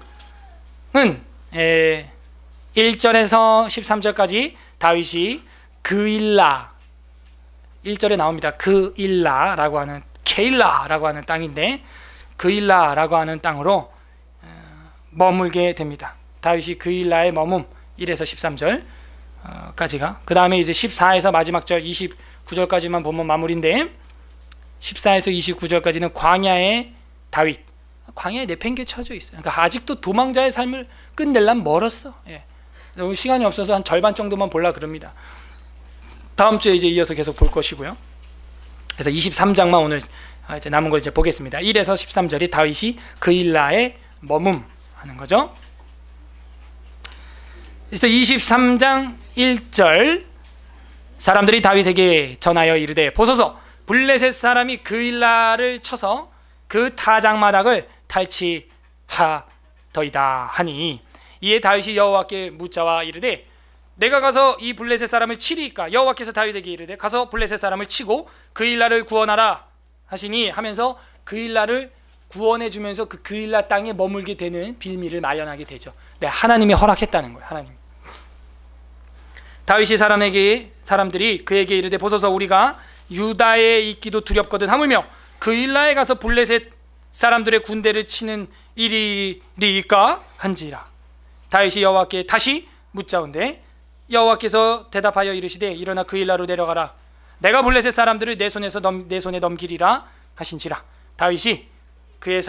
Speaker 1: 1절에서 13절까지 다윗이 그일라 1절에 나옵니다. 그일라라고 하는 케일라라고 하는 땅인데 그일라라고 하는 땅으로 머물게 됩니다. 다윗이 그일라에 머문 1에서 13절까지가 그 다음에 이제 14에서 마지막 절 29절까지만 보면 마무리인데 14에서 29절까지는 광야의 다윗, 광야에 내팽개쳐져 있어요. 그러니까 아직도 도망자의 삶을 끝내려면 멀었어. 너무 시간이 없어서 한 절반 정도만 보려 그럽니다. 다음 주에 이제 이어서 계속 볼 것이고요. 그래서 23장만 오늘 이제 남은 걸 이제 보겠습니다. 1에서 13절이 다윗이 그일라에 머문하는 거죠. 그래서 23장 1절 사람들이 다윗에게 전하여 이르되 보소서 블레셋 사람이 그일라를 쳐서 그 타작마당을 탈취하더이다 하니 이에 다윗이 여호와께 묻자와 이르되 내가 가서 이 블레셋 사람을 치리이까. 여호와께서 다윗에게 이르되 가서 블레셋 사람을 치고 그일라를 구원하라 하시니 하면서 그일라를 구원해 주면서 그 그일라 땅에 머물게 되는 빌미를 마련하게 되죠. 네, 하나님이 허락했다는 거예요. 하나님. 다윗이 사람들이 그에게 이르되 보소서 우리가 유다에 있기도 두렵거든 하물며 그일라에 가서 블레셋 사람들의 군대를 치는 일이리까 한지라. 다윗이 여호와께 다시 묻자온데 여호와께서 대답하여 이르시되 일어나 그일라로 내려가라. 내가 블레셋 사람들을 내 손에 넘기리라 하신지라. 다윗과 그의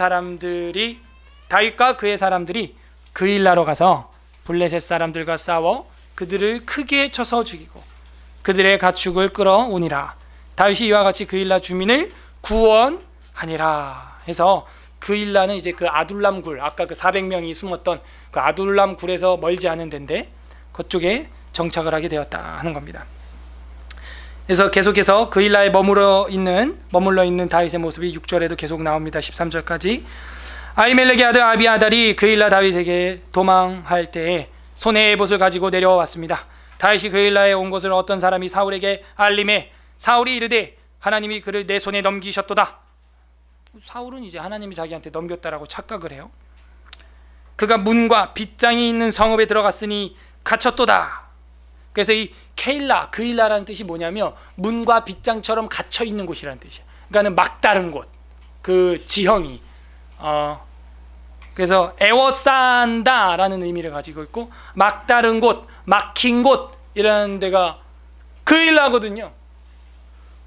Speaker 1: 사람들이 그일라로 가서 블레셋 사람들과 싸워 그들을 크게 쳐서 죽이고 그들의 가축을 끌어오니라. 다윗이 이와 같이 그일라 주민을 구원하니라. 해서 그일라는 이제 그 아둘람 굴, 아까 그 400명이 숨었던 그 아둘람 굴에서 멀지 않은 데인데 그쪽에 정착을 하게 되었다 하는 겁니다. 그래서 계속해서 그일라에 머물러 있는 다윗의 모습이 6절에도 계속 나옵니다. 13절까지. 아히멜렉의 아들 아비아달이 그일라 다윗에게 도망할 때에 손에 에봇을 가지고 내려왔습니다. 다윗이 그일라에 온 것을 어떤 사람이 사울에게 알림해 사울이 이르되 하나님이 그를 내 손에 넘기셨도다. 사울은 이제 하나님이 자기한테 넘겼다라고 착각을 해요. 그가 문과 빗장이 있는 성읍에 들어갔으니 갇혔도다. 그래서 이 케일라, 그일라라는 뜻이 뭐냐면 문과 빗장처럼 갇혀 있는 곳이라는 뜻이야. 그러니까는 막다른 곳, 그 지형이 그래서 에워싼다라는 의미를 가지고 있고 막다른 곳, 막힌 곳 이라는 데가 그일라거든요.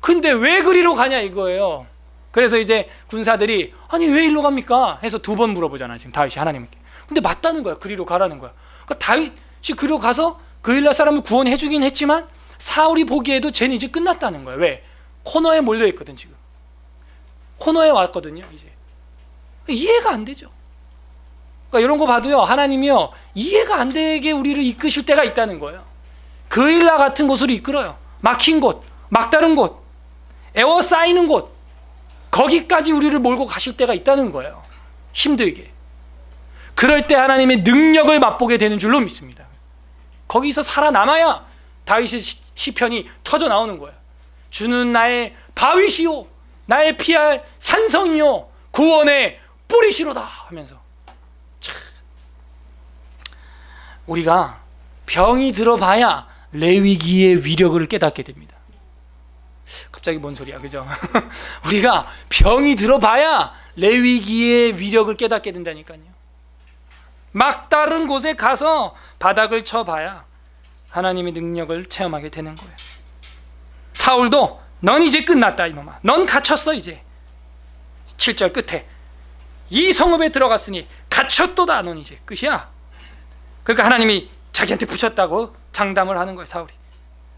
Speaker 1: 근데 왜 그리로 가냐 이거예요. 그래서 이제 군사들이 아니 왜 일로 갑니까? 해서 2번 물어보잖아 지금 다윗이 하나님께. 근데 맞다는 거야. 그리로 가라는 거야. 그러니까 다윗이 그리로 가서 그일라 사람을 구원해 주긴 했지만 사울이 보기에도 쟤는 이제 끝났다는 거야. 왜? 코너에 몰려 있거든 지금. 코너에 왔거든요 이제. 이해가 안 되죠. 그러니까 이런 거 봐도요 하나님이요 이해가 안 되게 우리를 이끄실 때가 있다는 거예요. 그일라 같은 곳으로 이끌어요. 막힌 곳, 막다른 곳, 에워싸이는 곳, 거기까지 우리를 몰고 가실 때가 있다는 거예요. 힘들게. 그럴 때 하나님의 능력을 맛보게 되는 줄로 믿습니다. 거기서 살아남아야 다윗의 시편이 터져 나오는 거예요. 주는 나의 바위시오, 나의 피할 산성이요, 구원의 뿌리시로다 하면서. 참. 우리가 병이 들어봐야 레위기의 위력을 깨닫게 됩니다. 갑자기 뭔 소리야, 그죠? 우리가 병이 들어봐야 레위기의 위력을 깨닫게 된다니까요. 막다른 곳에 가서 바닥을 쳐봐야 하나님의 능력을 체험하게 되는 거예요. 사울도 넌 이제 끝났다 이놈아. 넌 갇혔어 이제. 7절 끝에 이 성읍에 들어갔으니 갇혔도다. 넌 이제 끝이야. 그러니까 하나님이 자기한테 붙였다고 장담을 하는 거예요. 사울이.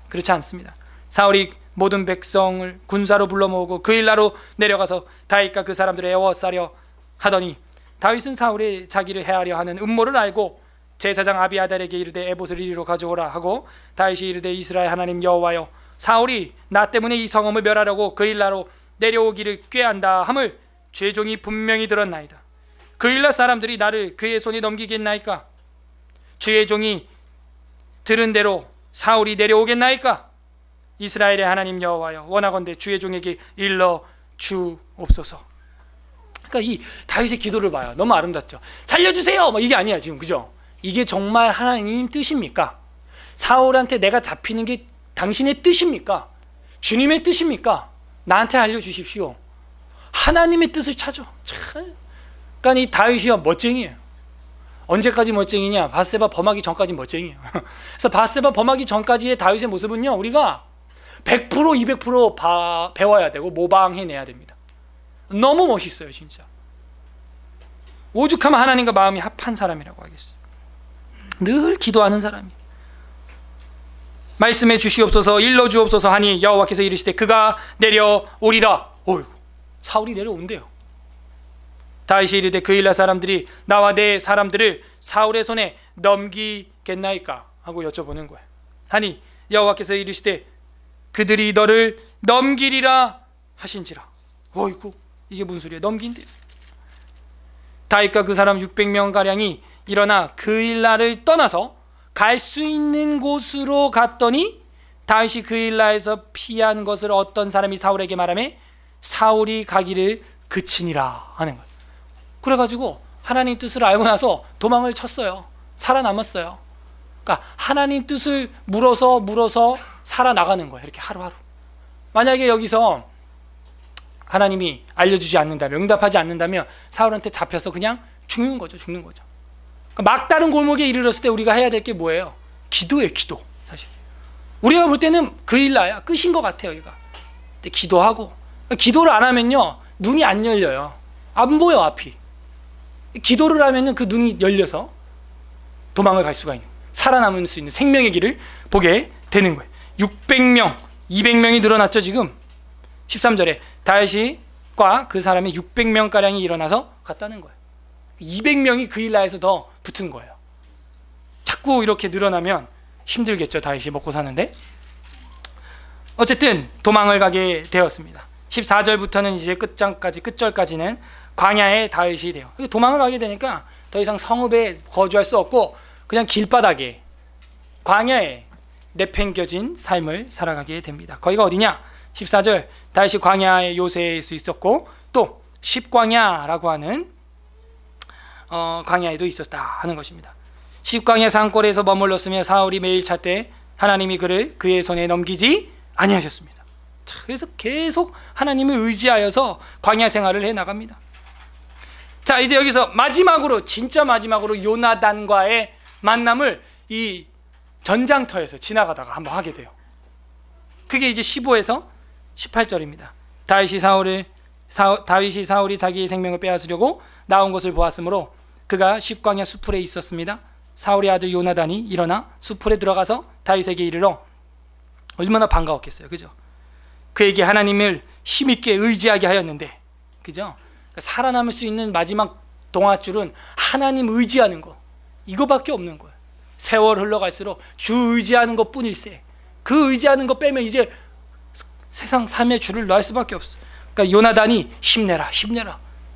Speaker 1: 그렇지 않습니다. 사울이 모든 백성을 군사로 불러 모으고 그일라로 내려가서 다윗과 그 사람들을 에워싸려 하더니 다윗은 사울이 자기를 해하려 하는 음모를 알고 제사장 아비아달에게 이르되 에봇을 이리로 가져오라 하고 다윗이 이르되 이스라엘 하나님 여호와여 사울이 나 때문에 이 성읍을 멸하려고 그일라로 내려오기를 꾀한다 함을 주의 종이 분명히 들었나이다. 그일라 사람들이 나를 그의 손에 넘기겠나이까? 주의 종이 들은 대로 사울이 내려오겠나이까? 이스라엘의 하나님 여호와여 원하건대 주의 종에게 일러 주옵소서. 그러니까 이 다윗의 기도를 봐요. 너무 아름답죠. 살려주세요. 뭐 이게 아니야 지금, 그죠? 이게 정말 하나님 뜻입니까? 사울한테 내가 잡히는 게 당신의 뜻입니까? 주님의 뜻입니까? 나한테 알려주십시오. 하나님의 뜻을 찾아. 그러니까 이 다윗이요 멋쟁이에요. 언제까지 멋쟁이냐? 밧세바 범하기 전까지 멋쟁이에요. 그래서 밧세바 범하기 전까지의 다윗의 모습은요 우리가 100% 200% 배워야 되고 모방해내야 됩니다. 너무 멋있어요 진짜. 오죽하면 하나님과 마음이 합한 사람이라고 하겠어요. 늘 기도하는 사람이. 말씀해 주시옵소서 일러 주옵소서 하니 여호와께서 이르시되 그가 내려오리라. 어이구, 사울이 내려온대요. 다윗이 이르되 그일라 사람들이 나와 내 사람들을 사울의 손에 넘기겠나이까 하고 여쭤보는 거예요. 하니 여호와께서 이르시되 그들이 너를 넘기리라 하신지라. 어이구, 이게 무슨 소리야? 넘긴대. 다윗과 그 사람 600명 가량이 일어나 그일라를 떠나서 갈 수 있는 곳으로 갔더니 다윗이 그일라에서 피한 것을 어떤 사람이 사울에게 말하며 사울이 가기를 그치니라 하는 거예요. 그래가지고 하나님 뜻을 알고 나서 도망을 쳤어요. 살아남았어요. 그러니까 하나님 뜻을 물어서 살아나가는 거예요. 이렇게 하루하루. 만약에 여기서 하나님이 알려주지 않는다면, 응답하지 않는다면 사울한테 잡혀서 그냥 죽는 거죠. 그러니까 막다른 골목에 이르렀을 때 우리가 해야 될 게 뭐예요? 기도예요. 기도. 사실 우리가 볼 때는 그일라야 끝인 것 같아요. 여기가. 근데 기도하고, 기도를 안 하면요 눈이 안 열려요. 안 보여 앞이. 기도를 하면은 그 눈이 열려서 도망을 갈 수가 있는, 살아남을 수 있는 생명의 길을 보게 되는 거예요. 600명, 200명이 늘어났죠 지금. 13절에 다윗과 그 사람이 600명가량이 일어나서 갔다는 거예요. 200명이 그 일라에서 더 붙은 거예요. 자꾸 이렇게 늘어나면 힘들겠죠, 다윗이 먹고 사는데. 어쨌든 도망을 가게 되었습니다. 14절부터는 이제 끝절까지는 광야에 다윗이 돼요. 도망을 가게 되니까 더 이상 성읍에 거주할 수 없고 그냥 길바닥에, 광야에 내팽겨진 삶을 살아가게 됩니다. 거기가 어디냐? 14절, 다윗이 광야의 요새에 수 있었고 또 십광야라고 하는 광야에도 있었다 하는 것입니다. 십광야 산골에서 머물렀으며 사울이 매일 찾되 하나님이 그를 그의 손에 넘기지 아니하셨습니다. 그래서 계속 하나님을 의지하여서 광야 생활을 해 나갑니다. 자, 이제 여기서 마지막으로, 진짜 마지막으로 요나단과의 만남을 이 전장터에서 지나가다가 한번 하게 돼요. 그게 이제 15에서 18절입니다. 다윗이 사울이 자기의 생명을 빼앗으려고 나온 것을 보았으므로 그가 십광야 수풀에 있었습니다. 사울의 아들 요나단이 일어나 수풀에 들어가서 다윗에게 이르러, 얼마나 반가웠겠어요, 그죠? 그에게 하나님을 힘있게 의지하게 하였는데, 그죠? 그러니까 살아남을 수 있는 마지막 동아줄은 하나님 의지하는 거, 이거밖에 없는 거예요. 세월 흘러갈수록 주 의지하는 것 뿐일세. 그 의지하는 거 빼면 이제 세상 삶의 줄을 놔 수밖에 없어. 그러니까 요나단이 힘내라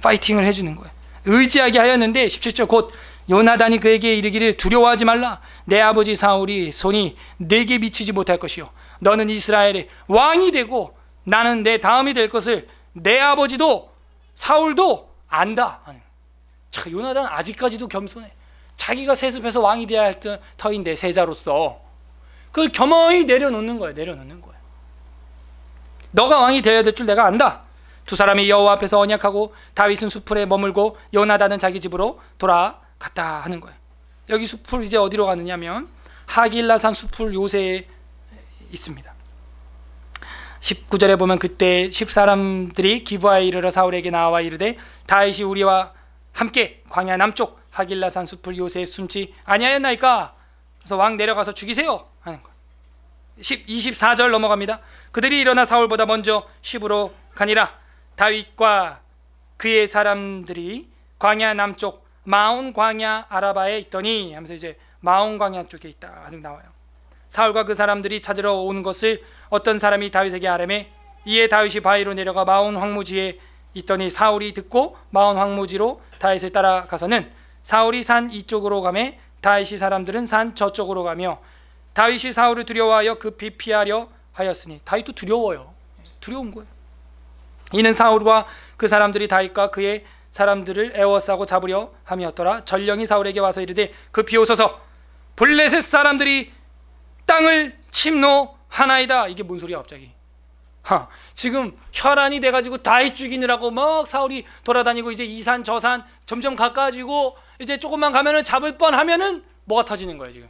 Speaker 1: 파이팅을 해주는 거예요. 의지하게 하였는데 17절, 곧 요나단이 그에게 이르기를 두려워하지 말라. 내 아버지 사울이 손이 내게 미치지 못할 것이요 너는 이스라엘의 왕이 되고 나는 내 다음이 될 것을 내 아버지도 사울도 안다. 자, 요나단 아직까지도 겸손해. 자기가 세습해서 왕이 되어야 할 터인데, 세자로서 그걸 겸허히 내려놓는 거예요. 너가 왕이 되어야 될 줄 내가 안다. 두 사람이 여호와 앞에서 언약하고 다윗은 수풀에 머물고 요나단은 자기 집으로 돌아갔다 하는 거예요. 여기 수풀 이제 어디로 가느냐면 하길라산 수풀 요새에 있습니다. 19절에 보면 그때 10사람들이 기브아에 이르러 사울에게 나와 이르되 다윗이 우리와 함께 광야 남쪽 하길라산 수풀 요새에 숨지 아니하였나이까? 그래서 왕 내려가서 죽이세요 하는 거예요. 24절 넘어갑니다. 그들이 일어나 사울보다 먼저 십으로 가니라. 다윗과 그의 사람들이 광야 남쪽 마온 광야 아라바에 있더니 하면서 이제 마온 광야 쪽에 있다 하는 나와요. 사울과 그 사람들이 찾으러 온 것을 어떤 사람이 다윗에게 아뢰매 이에 다윗이 바위로 내려가 마온 황무지에 있더니 사울이 듣고 마온 황무지로 다윗을 따라가서는 사울이 산 이쪽으로 가매 다윗이 사람들은 산 저쪽으로 가며 다윗이 사울을 두려워하여 급히 피하려 하였으니, 다윗도 두려워요. 두려운 거예요. 이는 사울과 그 사람들이 다윗과 그의 사람들을 애워싸고 잡으려 함이었더라. 전령이 사울에게 와서 이르되 급히 오소서, 블레셋 사람들이 땅을 침노하나이다. 이게 뭔 소리야 갑자기? 지금 혈안이 돼가지고 다윗 죽이느라고 막 사울이 돌아다니고 이제 이 산 저 산 점점 가까워지고 이제 조금만 가면은 잡을 뻔하면은 뭐가 터지는 거예요 지금?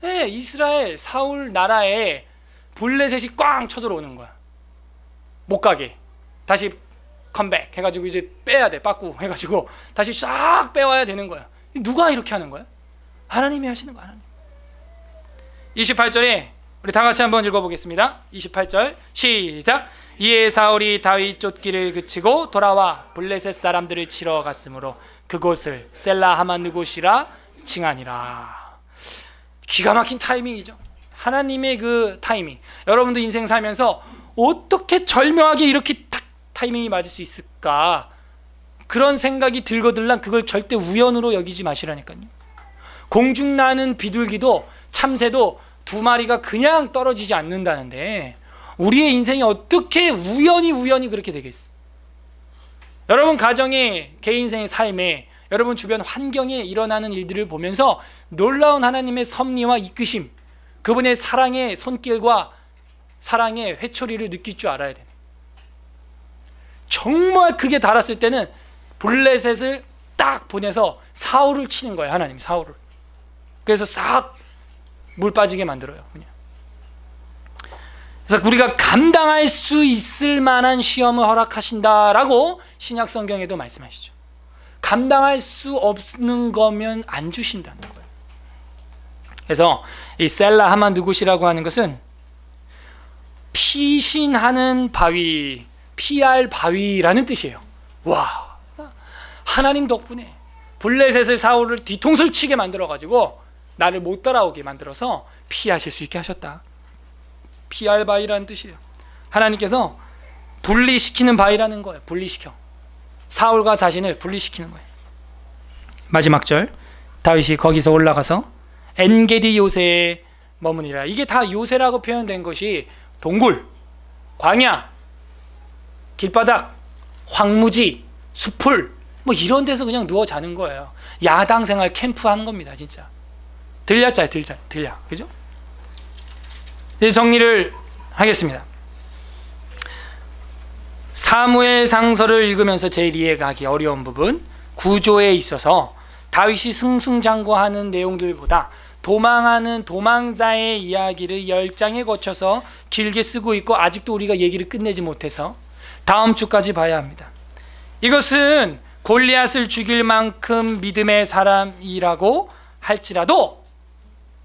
Speaker 1: 네, 이스라엘 사울 나라에 블레셋이 꽝 쳐들어오는 거야. 못 가게 다시 컴백 해가지고 이제 빼야 돼. 빠꾸 해가지고 다시 싹 빼와야 되는 거야. 누가 이렇게 하는 거야? 하나님이 하시는 거야. 하나님. 28절에 우리 다 같이 한번 읽어보겠습니다. 28절 시작. 이에 사울이 다윗 쫓기를 그치고 돌아와 블레셋 사람들을 치러 갔으므로 그곳을 셀라 하만느곳이라 칭하니라. 기가 막힌 타이밍이죠. 하나님의 그 타이밍. 여러분도 인생 살면서 어떻게 절묘하게 이렇게 딱 타이밍이 맞을 수 있을까, 그런 생각이 들거들랑 그걸 절대 우연으로 여기지 마시라니까요. 공중 나는 비둘기도 참새도 두 마리가 그냥 떨어지지 않는다는데 우리의 인생이 어떻게 우연히 그렇게 되겠어? 여러분 가정에, 개인생의 삶에, 여러분 주변 환경에 일어나는 일들을 보면서 놀라운 하나님의 섭리와 이끄심, 그분의 사랑의 손길과 사랑의 회초리를 느낄 줄 알아야 돼요. 정말 그게 달았을 때는 블레셋을 딱 보내서 사울을 치는 거예요. 하나님 사울을. 그래서 싹 물 빠지게 만들어요. 그냥. 그래서 우리가 감당할 수 있을 만한 시험을 허락하신다라고 신약 성경에도 말씀하시죠. 감당할 수 없는 거면 안 주신다는 거예요. 그래서 이 셀라 하만느곳이라고 하는 것은 피신하는 바위, 피할 바위라는 뜻이에요. 와, 하나님 덕분에 블레셋을 사울을 뒤통수를 치게 만들어가지고 나를 못 따라오게 만들어서 피하실 수 있게 하셨다. 피할 바위라는 뜻이에요. 하나님께서 분리시키는 바위라는 거예요. 분리시켜. 사울과 자신을 분리시키는 거예요. 마지막 절, 다윗이 거기서 올라가서 엔게디 요새에 머무니라. 이게 다 요새라고 표현된 것이 동굴, 광야, 길바닥, 황무지, 숲을 뭐 이런 데서 그냥 누워 자는 거예요. 야당 생활 캠프 하는 겁니다, 진짜. 들렸잖아요, 들려. 그죠? 이제 정리를 하겠습니다. 사무엘 상서를 읽으면서 제일 이해가기 어려운 부분, 구조에 있어서 다윗이 승승장구하는 내용들보다 도망하는 도망자의 이야기를 10장에 거쳐서 길게 쓰고 있고 아직도 우리가 얘기를 끝내지 못해서 다음 주까지 봐야 합니다. 이것은 골리앗을 죽일 만큼 믿음의 사람이라고 할지라도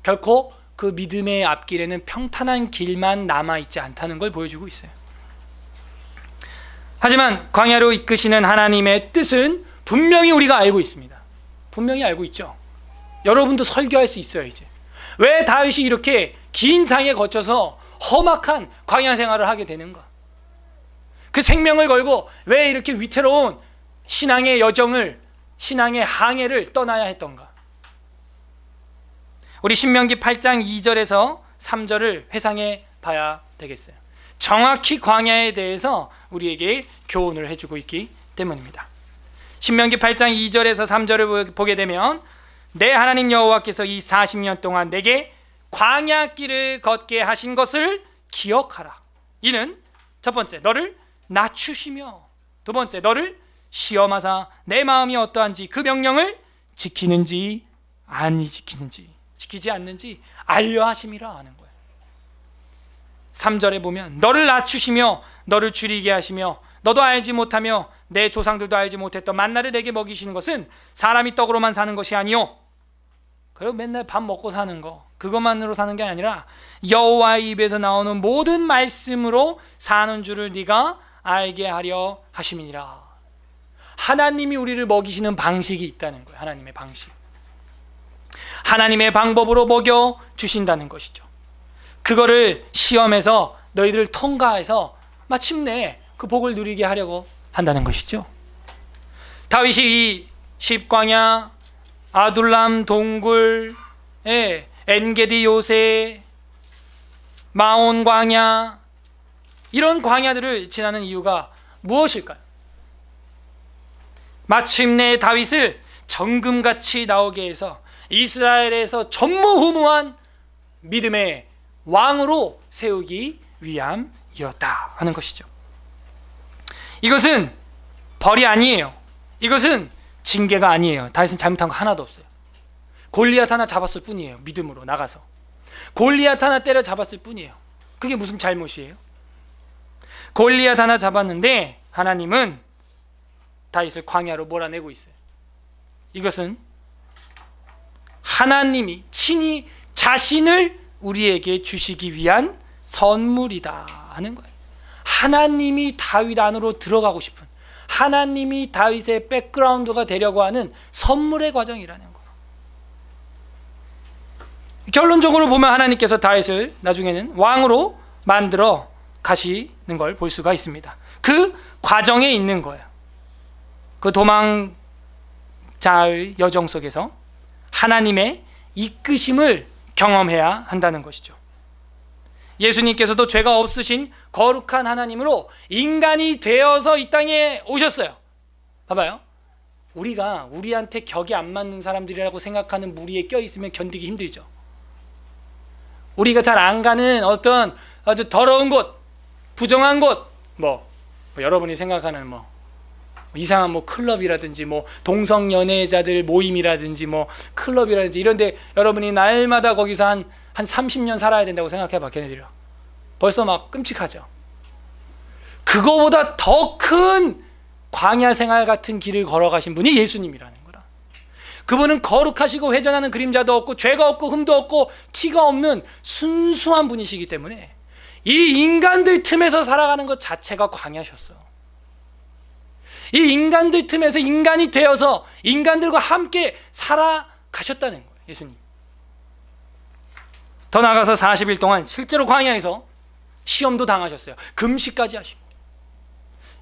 Speaker 1: 결코 그 믿음의 앞길에는 평탄한 길만 남아있지 않다는 걸 보여주고 있어요. 하지만 광야로 이끄시는 하나님의 뜻은 분명히 우리가 알고 있습니다. 분명히 알고 있죠. 여러분도 설교할 수 있어요. 이제 왜 다윗이 이렇게 긴 장에 거쳐서 험악한 광야 생활을 하게 되는가? 그 생명을 걸고 왜 이렇게 위태로운 신앙의 여정을, 신앙의 항해를 떠나야 했던가? 우리 신명기 8장 2절에서 3절을 회상해 봐야 되겠어요. 정확히 광야에 대해서 우리에게 교훈을 해주고 있기 때문입니다. 신명기 8장 2절에서 3절을 보게 되면 내 하나님 여호와께서 이 40년 동안 내게 광야길을 걷게 하신 것을 기억하라. 이는 첫 번째 너를 낮추시며, 두 번째 너를 시험하사 내 마음이 어떠한지 그 명령을 지키는지 아니 지키는지, 지키지 않는지 알려 하심이라 하는 거예요. 3절에 보면 너를 낮추시며 너를 줄이게 하시며 너도 알지 못하며 내 조상들도 알지 못했던 만나를 내게 먹이시는 것은 사람이 떡으로만 사는 것이 아니요, 그리고 맨날 밥 먹고 사는 거, 그것만으로 사는 게 아니라 여호와의 입에서 나오는 모든 말씀으로 사는 줄을 네가 알게 하려 하심이니라. 하나님이 우리를 먹이시는 방식이 있다는 거예요. 하나님의 방식, 하나님의 방법으로 먹여 주신다는 것이죠. 그거를 시험해서 너희들 통과해서 마침내 그 복을 누리게 하려고 한다는 것이죠. 다윗이 이 십광야, 아둘람 동굴, 엔게디 요새, 마온 광야, 이런 광야들을 지나는 이유가 무엇일까요? 마침내 다윗을 정금같이 나오게 해서 이스라엘에서 전무후무한 믿음의 왕으로 세우기 위함이었다 하는 것이죠. 이것은 벌이 아니에요. 이것은 징계가 아니에요. 다윗은 잘못한 거 하나도 없어요. 골리앗 하나 잡았을 뿐이에요. 믿음으로 나가서 골리앗 하나 때려 잡았을 뿐이에요. 그게 무슨 잘못이에요? 골리앗 하나 잡았는데 하나님은 다윗을 광야로 몰아내고 있어요. 이것은 하나님이 친히 자신을 우리에게 주시기 위한 선물이다 하는 거예요. 하나님이 다윗 안으로 들어가고 싶은, 하나님이 다윗의 백그라운드가 되려고 하는 선물의 과정이라는 거예요. 결론적으로 보면 하나님께서 다윗을 나중에는 왕으로 만들어 가시는 걸 볼 수가 있습니다. 그 과정에 있는 거예요. 그 도망자의 여정 속에서 하나님의 이끄심을 경험해야 한다는 것이죠. 예수님께서도 죄가 없으신 거룩한 하나님으로 인간이 되어서 이 땅에 오셨어요. 봐봐요. 우리가 우리한테 격이 안 맞는 사람들이라고 생각하는 무리에 껴있으면 견디기 힘들죠. 우리가 잘 안 가는 어떤 아주 더러운 곳, 부정한 곳, 여러분이 생각하는 이상한 클럽이라든지 동성 연애자들 모임이라든지 클럽이라든지 이런데 여러분이 날마다 거기서 한 30년 살아야 된다고 생각해봐. 걔네들이 벌써 막 끔찍하죠. 그거보다 더 큰 광야 생활 같은 길을 걸어가신 분이 예수님이라는 거라. 그분은 거룩하시고 회전하는 그림자도 없고 죄가 없고 흠도 없고 티가 없는 순수한 분이시기 때문에 이 인간들 틈에서 살아가는 것 자체가 광야셨어요. 이 인간들 틈에서 인간이 되어서 인간들과 함께 살아가셨다는 거예요, 예수님. 더 나아가서 40일 동안 실제로 광야에서 시험도 당하셨어요. 금식까지 하시고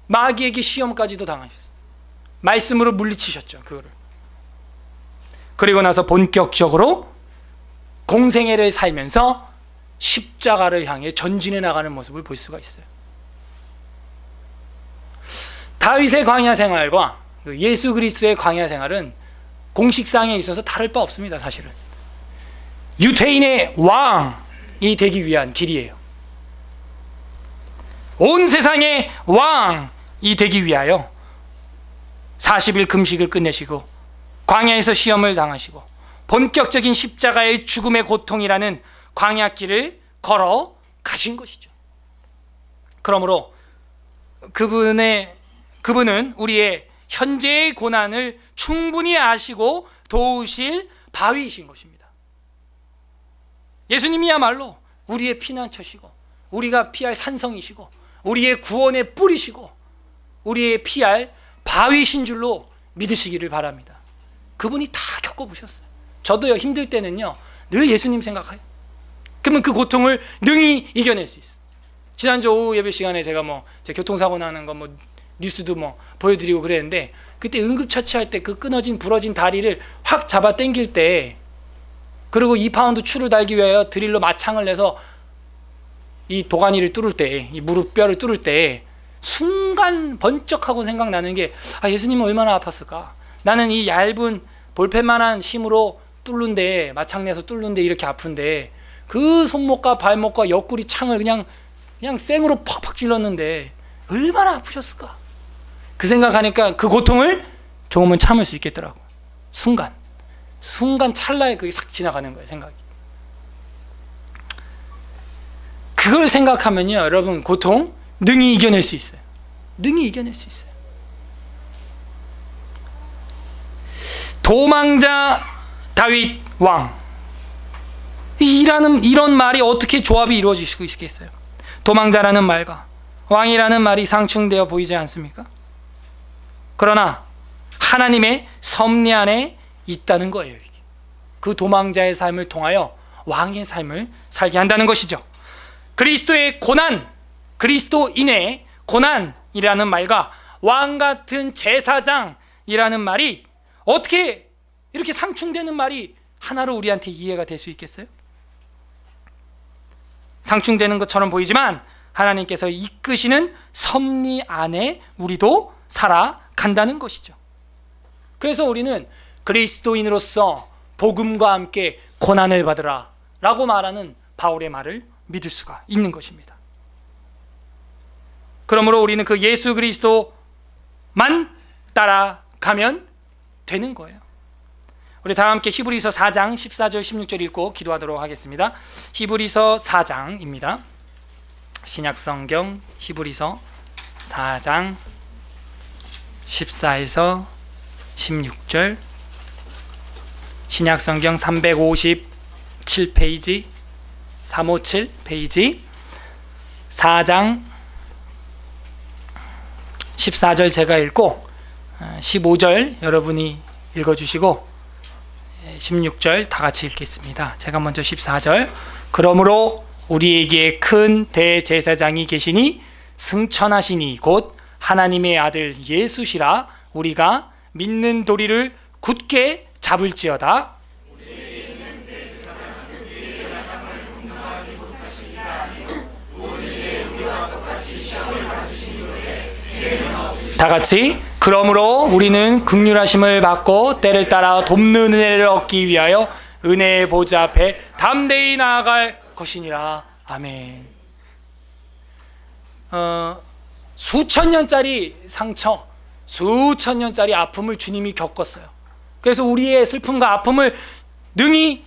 Speaker 1: 마귀에게 시험까지도 당하셨어요. 말씀으로 물리치셨죠, 그거를. 그리고 나서 본격적으로 공생애를 살면서 십자가를 향해 전진해 나가는 모습을 볼 수가 있어요. 다윗의 광야 생활과 예수 그리스도의 광야 생활은 공식상에 있어서 다를 바 없습니다. 사실은 유대인의 왕이 되기 위한 길이에요. 온 세상의 왕이 되기 위하여 40일 금식을 끝내시고 광야에서 시험을 당하시고 본격적인 십자가의 죽음의 고통이라는 광야길을 걸어 가신 것이죠. 그러므로 그분은 우리의 현재의 고난을 충분히 아시고 도우실 바위이신 것입니다. 예수님이야말로 우리의 피난처시고 우리가 피할 산성이시고 우리의 구원의 뿌리시고 우리의 피할 바위신 줄로 믿으시기를 바랍니다. 그분이 다 겪어보셨어요. 저도요, 힘들 때는요 늘 예수님 생각해요. 그러면 그 고통을 능히 이겨낼 수 있어요. 지난주 오후 예배 시간에 제가 제 교통사고 나는 거 뉴스도 보여드리고 그랬는데, 그때 응급처치할 때 그 끊어진 부러진 다리를 확 잡아 당길 때, 그리고 2파운드 추를 달기 위하여 드릴로 마창을 내서 이 도가니를 뚫을 때, 이 무릎 뼈를 뚫을 때 순간 번쩍하고 생각나는 게, 예수님은 얼마나 아팠을까. 나는 이 얇은 볼펜만한 힘으로 뚫는데, 마창 내서 뚫는데 이렇게 아픈데 그 손목과 발목과 옆구리 창을 그냥 생으로 팍팍 찔렀는데 얼마나 아프셨을까. 그 생각하니까 그 고통을 조금은 참을 수 있겠더라고. 순간 찰나에 그게 싹 지나가는 거예요, 생각이. 그걸 생각하면요, 여러분, 고통 능히 이겨낼 수 있어요. 능히 이겨낼 수 있어요. 도망자 다윗 왕, 이런 말이 어떻게 조합이 이루어질 수 있겠어요? 도망자라는 말과 왕이라는 말이 상충되어 보이지 않습니까? 그러나 하나님의 섭리 안에 있다는 거예요. 이게. 그 도망자의 삶을 통하여 왕의 삶을 살게 한다는 것이죠. 그리스도의 고난, 그리스도인의 고난이라는 말과 왕 같은 제사장이라는 말이 어떻게 이렇게 상충되는 말이 하나로 우리한테 이해가 될 수 있겠어요? 상충되는 것처럼 보이지만 하나님께서 이끄시는 섭리 안에 우리도 살아간다는 것이죠. 그래서 우리는 그리스도인으로서 복음과 함께 고난을 받으라 라고 말하는 바울의 말을 믿을 수가 있는 것입니다. 그러므로 우리는 그 예수 그리스도만 따라가면 되는 거예요. 우리 다 함께 히브리서 4장 14절 16절 읽고 기도하도록 하겠습니다. 히브리서 4장입니다. 신약성경 히브리서 4장 14에서 16절, 신약성경 357페이지 357 페이지 4장 14절 제가 읽고 15절 여러분이 읽어주시고 16절 다 같이 읽겠습니다. 제가 먼저 14절. 그러므로 우리에게 큰 대제사장이 계시니 승천하시니 곧 하나님의 아들 예수시라. 우리가 믿는 도리를 굳게 잡을지어다. 다 같이. 그러므로 우리는 긍휼하심을 받고 때를 따라 돕는 은혜를 얻기 위하여 은혜의 보좌 앞에 담대히 나아갈 것이니라. 아멘. 수천 년짜리 상처, 수천 년짜리 아픔을 주님이 겪었어요. 그래서 우리의 슬픔과 아픔을 능히,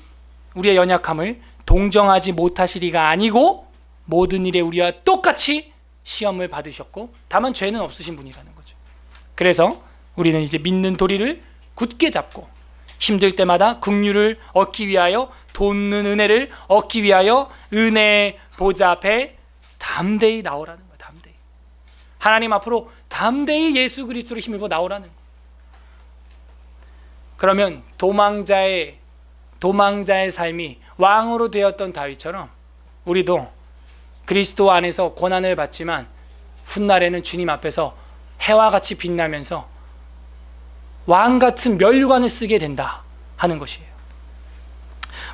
Speaker 1: 우리의 연약함을 동정하지 못하시리가 아니고 모든 일에 우리와 똑같이 시험을 받으셨고 다만 죄는 없으신 분이라는 거죠. 그래서 우리는 이제 믿는 도리를 굳게 잡고 힘들 때마다 긍휼을 얻기 위하여 돕는 은혜를 얻기 위하여 은혜의 보좌 앞에 담대히 나오라는 거예요. 담대히. 하나님 앞으로 담대히 예수 그리스도를 힘입어 나오라는 거예요. 그러면 도망자의 삶이 왕으로 되었던 다윗처럼 우리도 그리스도 안에서 고난을 받지만 훗날에는 주님 앞에서 해와 같이 빛나면서 왕 같은 면류관을 쓰게 된다 하는 것이에요.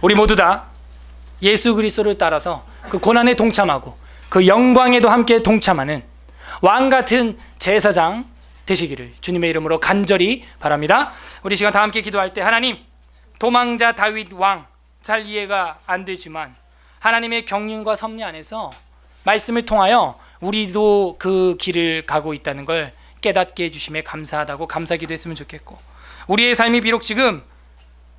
Speaker 1: 우리 모두 다 예수 그리스도를 따라서 그 고난에 동참하고 그 영광에도 함께 동참하는 왕 같은 제사장 되시기를 주님의 이름으로 간절히 바랍니다. 우리 시간 다 함께 기도할 때, 하나님, 도망자 다윗 왕 잘 이해가 안 되지만 하나님의 경륜과 섭리 안에서 말씀을 통하여 우리도 그 길을 가고 있다는 걸 깨닫게 해주심에 감사하다고 감사기도 했으면 좋겠고, 우리의 삶이 비록 지금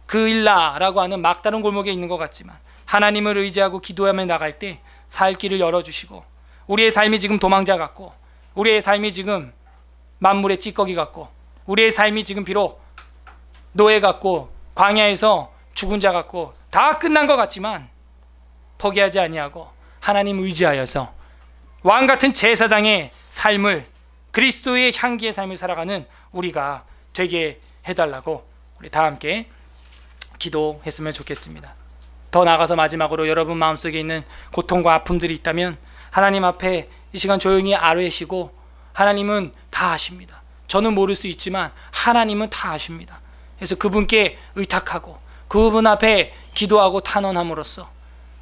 Speaker 1: 그일라라고 하는 막다른 골목에 있는 것 같지만 하나님을 의지하고 기도하며 나갈 때 살 길을 열어주시고, 우리의 삶이 지금 도망자 같고 우리의 삶이 지금 만물의 찌꺼기 같고 우리의 삶이 지금 비록 노예 같고 광야에서 죽은 자 같고 다 끝난 것 같지만 포기하지 아니하고 하나님 의지하여서 왕 같은 제사장의 삶을, 그리스도의 향기의 삶을 살아가는 우리가 되게 해달라고 우리 다 함께 기도했으면 좋겠습니다. 더 나아가서 마지막으로 여러분 마음속에 있는 고통과 아픔들이 있다면 하나님 앞에 이 시간 조용히 아뢰시고, 하나님은 다 아십니다. 저는 모를 수 있지만 하나님은 다 아십니다. 그래서 그분께 의탁하고 그분 앞에 기도하고 탄원함으로써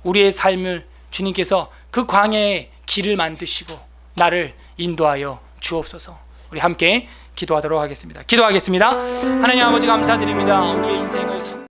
Speaker 1: 우리의 삶을 주님께서 그 광야의 길을 만드시고 나를 인도하여 주옵소서. 우리 함께 기도하도록 하겠습니다. 기도하겠습니다. 하나님 아버지 감사드립니다. 우리의 인생을